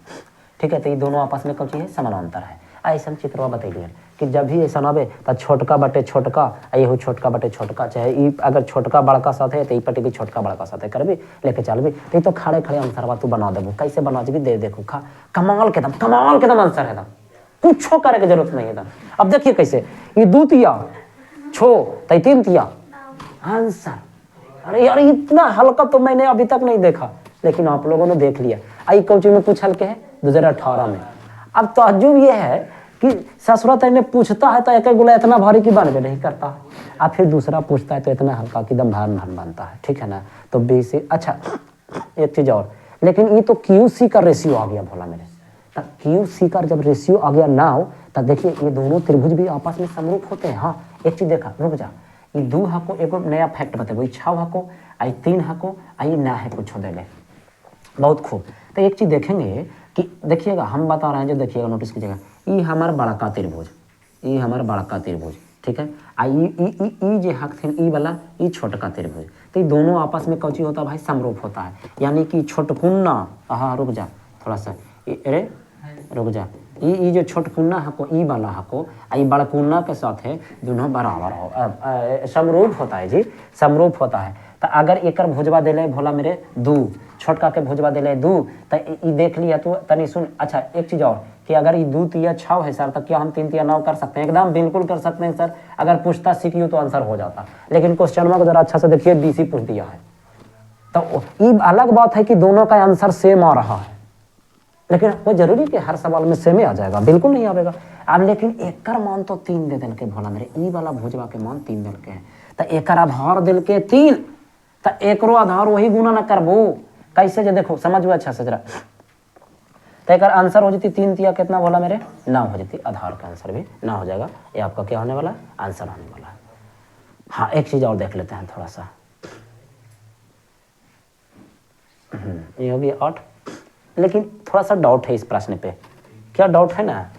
Speaker 1: ठीक है। तो ये दोनों आपस में कौन चीज है, समानांतर है। ऐसा चित्रवा बतैलिए कि जब भी ऐसा आवे तो छोटका बटे छोटका, ये छोटका बटे छोटका, चाहे अगर छोटका बड़का साथ है तो ये पटे भी छोटका बड़का साथ है करबी लेके चलबी, तो तो खड़े खड़े आंसर तू बना देबू। कैसे बना जी दे देखो, कमाल के दम आंसर है, कुछ करे की जरूरत नहीं है। अब देखिए कैसे, ये 2 तिया छो तो 3 तिया आंसर। अरे यार इतना हल्का तो मैंने अभी तक नहीं देखा, लेकिन आप लोगों ने देख लिया। आई कोचिंग में पूछल के है 2018 में। अब ताज्जुब ये है कि ससुरत ने पूछता है तो एक गोला इतना भारी की बनबे नहीं करता है, और फिर दूसरा पूछता है तो इतना हल्का कि दम भार बनता है, ठीक है ना। तो बीसी। अच्छा एक चीज और, लेकिन ये तो क्यूसी का रेशियो आ गया भोला मेरे। तब क्यूसी का जब रेशियो आ गया ना हो तब देखिए ये दोनों त्रिभुज भी आपस में समरूप होते हैं। हाँ एक चीज देखा, रुक जा, ये 2 हको एगो नया फैक्ट बतेबो, 6 हको आई 3 हको आई ना है कुछ दे ले, बहुत खूब। तो एक चीज देखेंगे कि देखिएगा, हम बता रहे हैं जो देखिएगा, नोटिस कीजिएगा, ये हमारा बड़का त्रिभुज, ये हमारा बड़का त्रिभुज, ठीक है। आई जे हक थे ई वाला ई छोटका त्रिभुज, तो ये दोनों आपस में कौची होता है भाई, समरूप होता है। यानी कि छोटकुन्ना, हाँ रुक जा थोड़ा सा, अरे रुक जा, ये जो छोटकुन्ना हको ई वाला हको आई बड़कुन्ना के साथ है दोनों बराबर हो, समरूप होता है जी, समरूप होता है। तो अगर एकर भुजवा दिले भोला मेरे 2, छोटका के भुजवा दिले 2, तो ये देख लिया तो तनी सुन। अच्छा एक चीज और कि अगर ये 2 तिया 6 है सर, तो क्या हम 3 तिया 9 कर सकते हैं? एकदम बिल्कुल कर सकते हैं सर। अगर पूछता सीखियो तो आंसर हो जाता, लेकिन क्वेश्चन को जरा अच्छा से देखिए, बीसी पूछ दिया है। तो ये अलग बात है कि दोनों का आंसर सेम आ रहा है, लेकिन वो जरूरी कि हर सवाल में सेम ही आ जाएगा? बिल्कुल नहीं आएगा। अब लेकिन एकर मान तो 3 दे दिल के भोला मेरे, ई वाला भुजवा के मान 3 दिल के हैं, तो एकर आधार दिल के 3, तो एकरो आधार वही गुना न करबो कैसे? जो देखो समझो अच्छा से जरा, तो एक आंसर हो जाती 3 तिया कितना बोला मेरे? 9 हो जाती, आधार का आंसर भी 9 हो जाएगा। ये आपका क्या होने वाला है? आंसर होने वाला है। हाँ, एक चीज और देख लेते हैं थोड़ा सा। ये होगी 8, लेकिन थोड़ा सा डाउट है इस प्रश्न पे। क्या डाउट है ना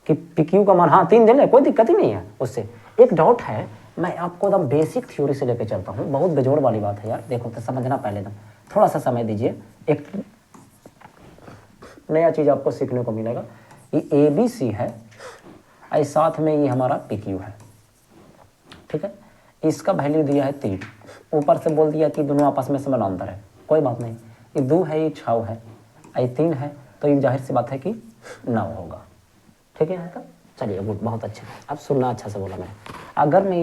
Speaker 1: कि PQ का मान, हाँ 3 दे ले, कोई दिक्कत ही नहीं है उससे। एक डाउट है, मैं आपको एकदम बेसिक थ्योरी से लेके चलता हूँ, बहुत बेजोड़ वाली बात है यार। देखो तो समझना पहले, एकदम थोड़ा सा समय दीजिए, एक नया चीज आपको सीखने को मिलेगा। ये ABC है, और साथ में ये हमारा PQ है, ठीक है। इसका वैल्यू दिया है 3, ऊपर से बोल दिया कि दोनों आपस में समानांतर है, कोई बात नहीं। ये 2 है, ये 6 है, ये 3 है, तो ये जाहिर सी बात है कि 9 होगा, ठीक है यहाँ तक। चलिए गुड, बहुत अच्छा। अब सुनना अच्छा से बोला मैंने। अगर मैं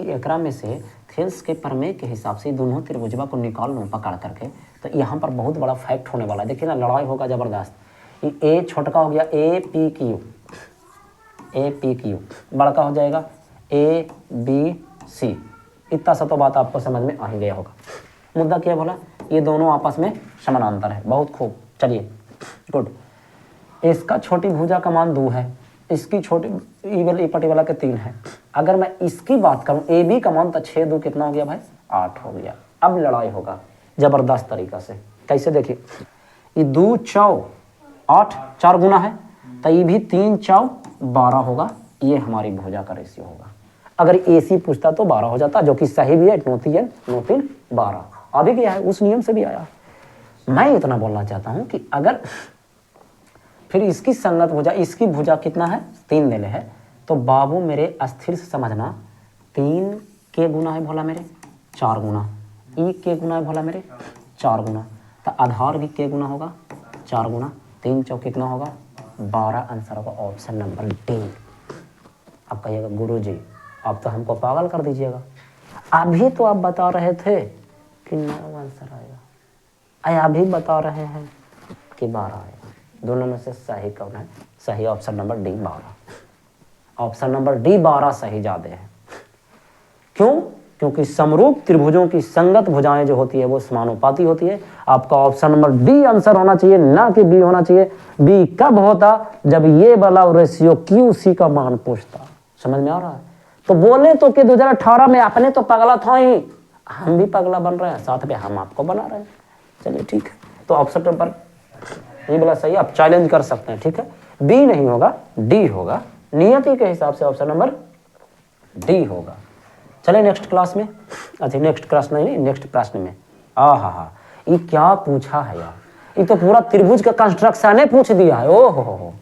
Speaker 1: एकरा में से थेल्स के प्रमेय के हिसाब से दोनों त्रिभुजवा को निकाल लूँ पकड़ करके, तो यहाँ पर बहुत बड़ा फैक्ट होने वाला है। देखिए ना, लड़ाई होगा जबरदस्त। ये A छोटका हो गया APQ, बड़का हो जाएगा ABC। इतना सा तो बात आपको समझ में आ ही गया होगा। मुद्दा क्या बोला? ये दोनों आपस में समानांतर है, बहुत खूब। चलिए गुड। इसका छोटी भुजा का मान 2 है, इसकी छोटी ई पटी वाला के 3 है। अगर मैं इसकी बात करूं, AB का मान तो 6 2 कितना हो गया भाई? 8 हो गया। अब लड़ाई होगा जबरदस्त तरीका से। कैसे? देखिए, ये 2 चौ 8, 4 गुना है, तो ये भी 3 चौ 12 होगा। ये हमारी भुजा का रेशियो होगा। अगर AC पूछता तो 12 हो जाता, जो कि सही भी है। 9 3 12 अभी गया है, उस नियम से भी आया। मैं इतना बोलना चाहता हूं कि अगर फिर इसकी संगत भुजा, इसकी भुजा कितना है? 3 देले है, तो बाबू मेरे अस्थिर से समझना, 3 के गुना है भोला मेरे 4 गुना, ई के गुना है भोला मेरे 4 गुना, तो आधार भी के गुना होगा 4 गुना, 3 चौक कितना होगा? 12। आंसर होगा ऑप्शन नंबर डी। आप कहिएगा गुरु जी आप तो हमको पागल कर दीजिएगा, अभी तो आप बता रहे थे कि 9 आंसर आएगा, अभी बता रहे हैं कि 12 आएगा। दोनों में से सही कौन है? सही option number D 12। Option number D 12 सही ज्यादा है। क्यों? क्योंकि समरूप त्रिभुजों की संगत भुजाएं जो होती है वो समानुपाती होती है। आपका ऑप्शन नंबर डी आंसर होना चाहिए, ना कि बी होना चाहिए। बी कब होता? जब ये वाला रेशियो QC का मान पूछता। समझ में आ रहा है? तो बोले तो कि 2018 में आपने तो पगला था ही, हम भी पगला बन रहे हैं, साथ में हम आपको बना रहे हैं। चलिए ठीक है, तो ऑप्शन नंबर ये बोला सही, आप चैलेंज कर सकते हैं, ठीक है। बी नहीं होगा, डी होगा, नियति के हिसाब से ऑप्शन नंबर डी होगा। चले नेक्स्ट क्लास में, अच्छा नेक्स्ट क्लास नहीं, नेक्स्ट प्रश्न में। हा, ये क्या पूछा है यार? ये तो पूरा त्रिभुज का कंस्ट्रक्शन पूछ दिया है। ओ हो,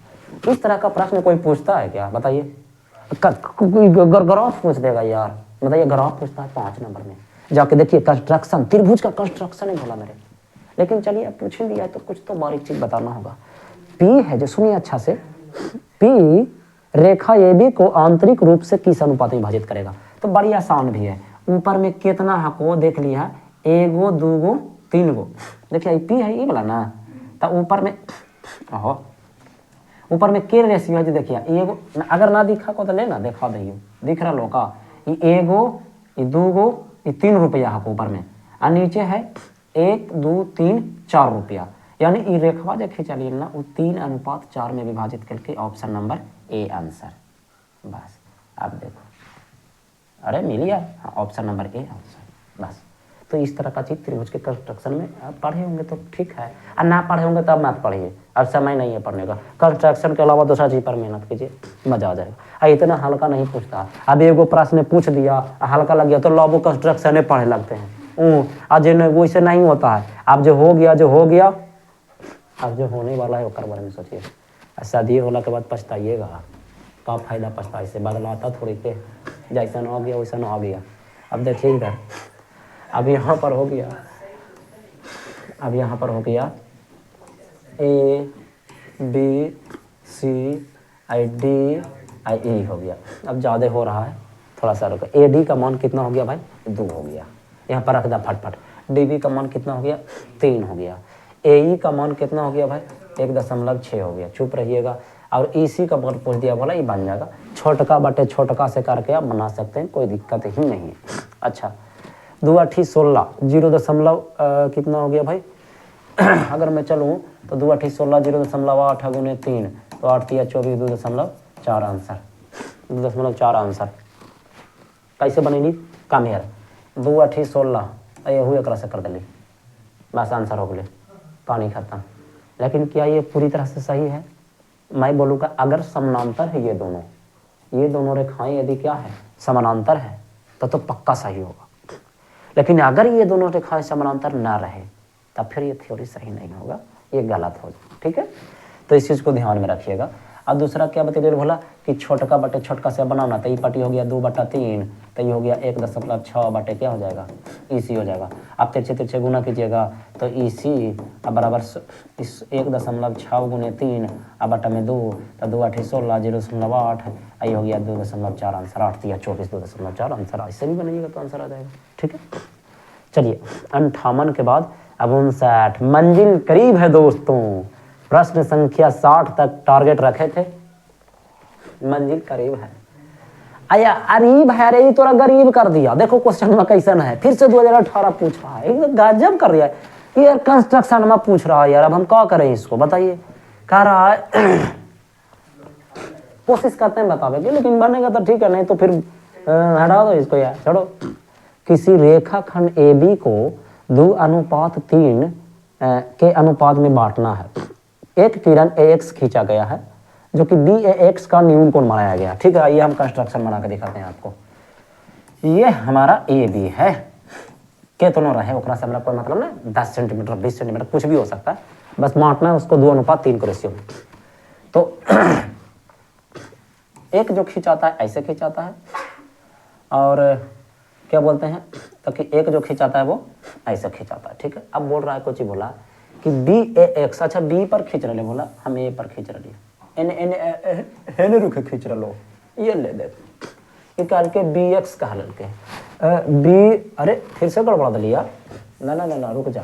Speaker 1: इस तरह का प्रश्न कोई पूछता है क्या? बताइए। ग्राफ पूछ देगा यार, बताइए। ग्राफ पूछता है 5 नंबर में, जाके देखिए कंस्ट्रक्शन, त्रिभुज का कंस्ट्रक्शन है बोला मेरे। लेकिन चलिए अब पूछ ही दिया तो कुछ तो बारीक चीज बताना होगा। P है जो, सुनिए अच्छा से, P रेखा AB को आंतरिक रूप से किस अनुपात में विभाजित करेगा? तो बड़ी आसान भी है। ऊपर में कितना हको देख लिया, 1 गो 2 गो 3 गो। देखिए P है ये वाला ना, तो ऊपर में ऊपर में के रेशियो है जी। देखिए एगो, अगर ना दिखा को तो लेना देखा दइयो, दिख रहा लो का? ये 1 गो, ये 2 गो, ये 3 रुपया हको ऊपर में, और नीचे है 1 2 3 4 रुपया। यानी ये रेखवा जो खींचा लिए ना, वो 3:4 में विभाजित करके ऑप्शन नंबर ए आंसर। बस आप देखो, अरे मिल गया, हाँ ऑप्शन नंबर ए आंसर। बस तो इस तरह का चीज त्रिभुज के कंस्ट्रक्शन में आप पढ़े होंगे तो ठीक है, और ना पढ़े होंगे तो अब मत पढ़िए, अब समय नहीं है पढ़ने का। कंस्ट्रक्शन के अलावा दूसरा चीज पर मेहनत कीजिए, मजा आ जाएगा। इतना हल्का नहीं पूछता। अब एगो प्रश्न पूछ दिया, हल्का लग गया तो लोगों कंस्ट्रक्शन पढ़े लगते हैं। आज वैसे नहीं होता है। अब जो हो गया, अब जो होने वाला है उसके बारे में सोचिए। शादी होने के बाद पछताइएगा, का फायदा पछताए से? बदलाता थोड़ी के, जैसा न हो गया वैसा न हो गया। अब देखिए इधर, अब यहाँ पर हो गया, A B C I D I E हो गया। अब ज़्यादा हो रहा है, थोड़ा सा रुको। ए डी का मान कितना हो गया भाई? 2 हो गया। यहाँ पर रख दे फटफट। डी बी का मान कितना हो गया? 3 हो गया। ए ई का मान कितना हो गया भाई? 1.6 हो गया। चुप रहिएगा। और ई सी का मान पूछ दिया, बोला ये बन जाएगा। छोटका बटे छोटका से करके आप बना सकते हैं, कोई दिक्कत ही नहीं है। अच्छा, 2 8 16 0 कितना हो गया भाई? अगर मैं चलूँ तो 2 8 16 0.8 गुने 3 तो 8 3 24 2.4 आंसर, 2.4 आंसर। कैसे बनेगी? कम यार 2 8 16 ये हुए एक से कर दिली, बस आंसर हो गए, कहानी खत्म। लेकिन क्या ये पूरी तरह से सही है? मैं बोलूँगा अगर समानांतर है ये दोनों रेखाएं यदि क्या है? समानांतर है तो पक्का सही होगा। लेकिन अगर ये दोनों रेखाएं समानांतर ना रहे तब फिर ये थ्योरी सही नहीं होगा, ये गलत हो जाए। ठीक है, तो इस चीज़ को ध्यान में रखिएगा। अब दूसरा क्या बताइए बोला कि छोटका बटे छोटका से बनाना, तो ये पट्टी हो गया 2/3, तो ये हो गया 1.6 बटे क्या हो जाएगा? EC हो जाएगा। अब तिरछे तिरछे गुना कीजिएगा तो EC बराबर इस 1.6 गुने 3 बटा में 2 तो 2 8 16 0.8 ये हो गया 2.4 आंसर। 8 3 24 2.4 आंसर। ऐसे भी बनेगा तो आंसर आ जाएगा। ठीक है, चलिए 58 के बाद अब 59। मंजिल करीब है दोस्तों, प्रश्न संख्या 60 तक टारगेट रखे थे, मंजिल करीब है। आया अरीब है रे, तोरा गरीब कर दिया। देखो क्वेश्चन में कैसन है, फिर से 2018 पूछ रहा है, गजब कर दिया यार। कंस्ट्रक्शन में पूछ रहा है यार, अब हम क्या करें इसको बताइए। कह रहा है कोशिश करते हैं बतावे, लेकिन बनेगा तो ठीक है, नहीं तो फिर हटा दो इसको यार, छोड़ो। किसी रेखाखंड AB को 2:3 के अनुपात में बांटना है। एक किरण AX खींचा गया है जो कि BAX का न्यून कोण बनाया गया। ठीक है, ये हम कंस्ट्रक्शन बना के दिखाते हैं आपको। ये हमारा AB है, कितना रहे ओकरा से हमरा कोई मतलब नहीं, 10 सेंटीमीटर 20 सेंटीमीटर कुछ भी हो सकता है, बस बांटना है उसको 2:3 के रेशियो में। तो एक जो खिंचाता है ऐसे खिंचाता है, और क्या बोलते हैं तो कि एक जो खिंचाता है वो ऐसे खिंचाता है। ठीक है, अब बोल रहा है कुछ ही बोला कि BAX, अच्छा B पर खींच रहे, बोला हम A पर खींच रहे, एने रुके खींच रहे लो, ये ले दे निकाल के BX कहा लड़के B, अरे फिर से गड़बड़ा दिया, ना रुक जा।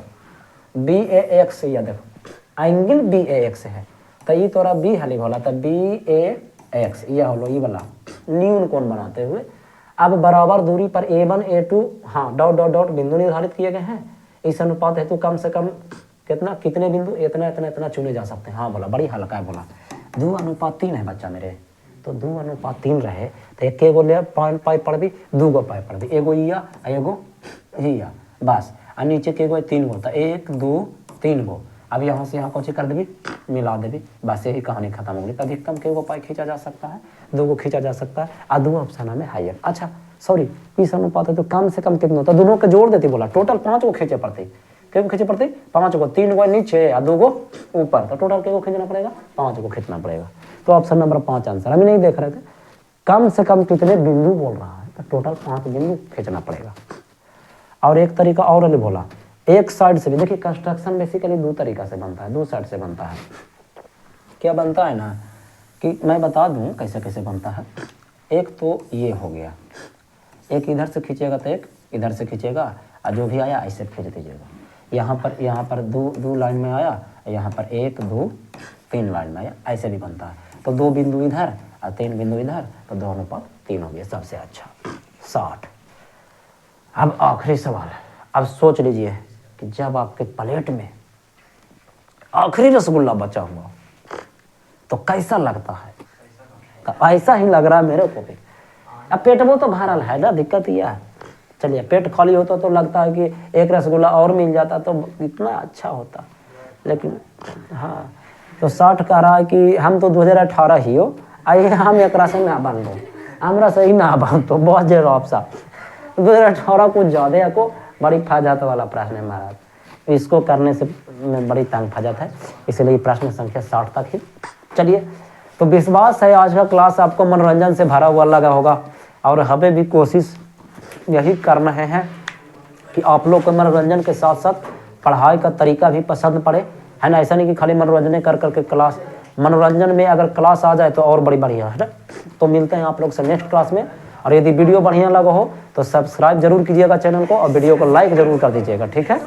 Speaker 1: BAX या देखो एंगल BAX है, तो ये तोरा B हाली बोला था BAX, यह होलो ये वाला न्यून कोण बनाते हुए। अब बराबर दूरी पर A1 A2 हाँ डॉट डॉट डॉट बिंदु निर्धारित किए गए हैं। इस अनुपात हेतु कम से कम कितने बिंदु इतना चुने जा सकते हैं। हाँ बोला, बड़ी हल्का है बोला। 2:3 है बच्चा मेरे, तो 2:3 रहे तो एक एगो ले पाई पड़ भी, 2 गो पाई पड़ भी, एगो या एगो या बस, और नीचे के एगो 3 गो, तो 1 2 3 गो। अब यहाँ से यहाँ कुछ कर देवी, मिला देवी, बस यही कहानी खत्म हो गई। तो अधिकतम के एगो पाई खींचा जा सकता है, 2 गो खींचा जा सकता है, और 2 ऑप्शन में हाइयर। अच्छा सॉरी, इस अनुपात है तो कम से कम कितना, तो दोनों के जोड़ देती बोला, टोटल 5 गो खींचे पड़ते, क्यों खींचे पड़ते 5 गो, 3 गो नीचे और 2 गो ऊपर, तो टोटल के गो खींचना पड़ेगा, 5 गो खींचना पड़ेगा। तो ऑप्शन नंबर 5 आंसर। हम नहीं देख रहे थे कम से कम कितने बिंदु बोल रहा है, तो टोटल 5 बिंदु खींचना पड़ेगा। और एक तरीका और ने बोला, एक साइड से भी देखिए, कंस्ट्रक्शन बेसिकली 2 तरीका से बनता है, 2 साइड से बनता है। क्या बनता है ना कि मैं बता दूं कैसे कैसे बनता है। एक तो ये हो गया, एक इधर से खींचेगा तो एक इधर से खींचेगा, और जो भी आया ऐसे खींच दीजिएगा। यहाँ पर दो लाइन में आया, यहाँ पर 1 2 3 लाइन में आया, ऐसे भी बनता है। तो 2 बिंदु इधर और 3 बिंदु इधर, तो 2:3 हो गया, सबसे अच्छा 60। अब आखिरी सवाल, अब सोच लीजिए कि जब आपके प्लेट में आखिरी रसगुल्ला बचा हुआ तो कैसा लगता है? तो ऐसा ही लग रहा है मेरे को भी। अब पेट वो तो भरल है ना, दिक्कत यह है। चलिए पेट खाली होता तो लगता है कि एक रसगुल्ला और मिल जाता तो इतना अच्छा होता, लेकिन हाँ। तो 60 कह रहा है कि हम तो 2018 ही हो, आइए हम एक से ना बन दो, हमरा से ही ना बन तो बहुत जरूर आपसा 2018 कुछ ज़्यादा को बड़ी फजात वाला प्रश्न है महाराज, इसको करने से मैं बड़ी तंग फजात है, इसलिए प्रश्न संख्या 60 तक ही। चलिए, तो विश्वास है आज का क्लास आपको मनोरंजन से भरा हुआ लगा होगा, और हमें भी कोशिश यही कर रहे हैं कि आप लोग को मनोरंजन के साथ साथ पढ़ाई का तरीका भी पसंद पड़े, है ना। ऐसा नहीं कि खाली मनोरंजन कर करके क्लास मनोरंजन में अगर क्लास आ जाए तो और बड़ी बढ़िया है। तो मिलते हैं आप लोग से नेक्स्ट क्लास में। और यदि वीडियो बढ़िया लगा हो तो सब्सक्राइब जरूर कीजिएगा चैनल को और वीडियो को लाइक जरूर कर दीजिएगा, ठीक है।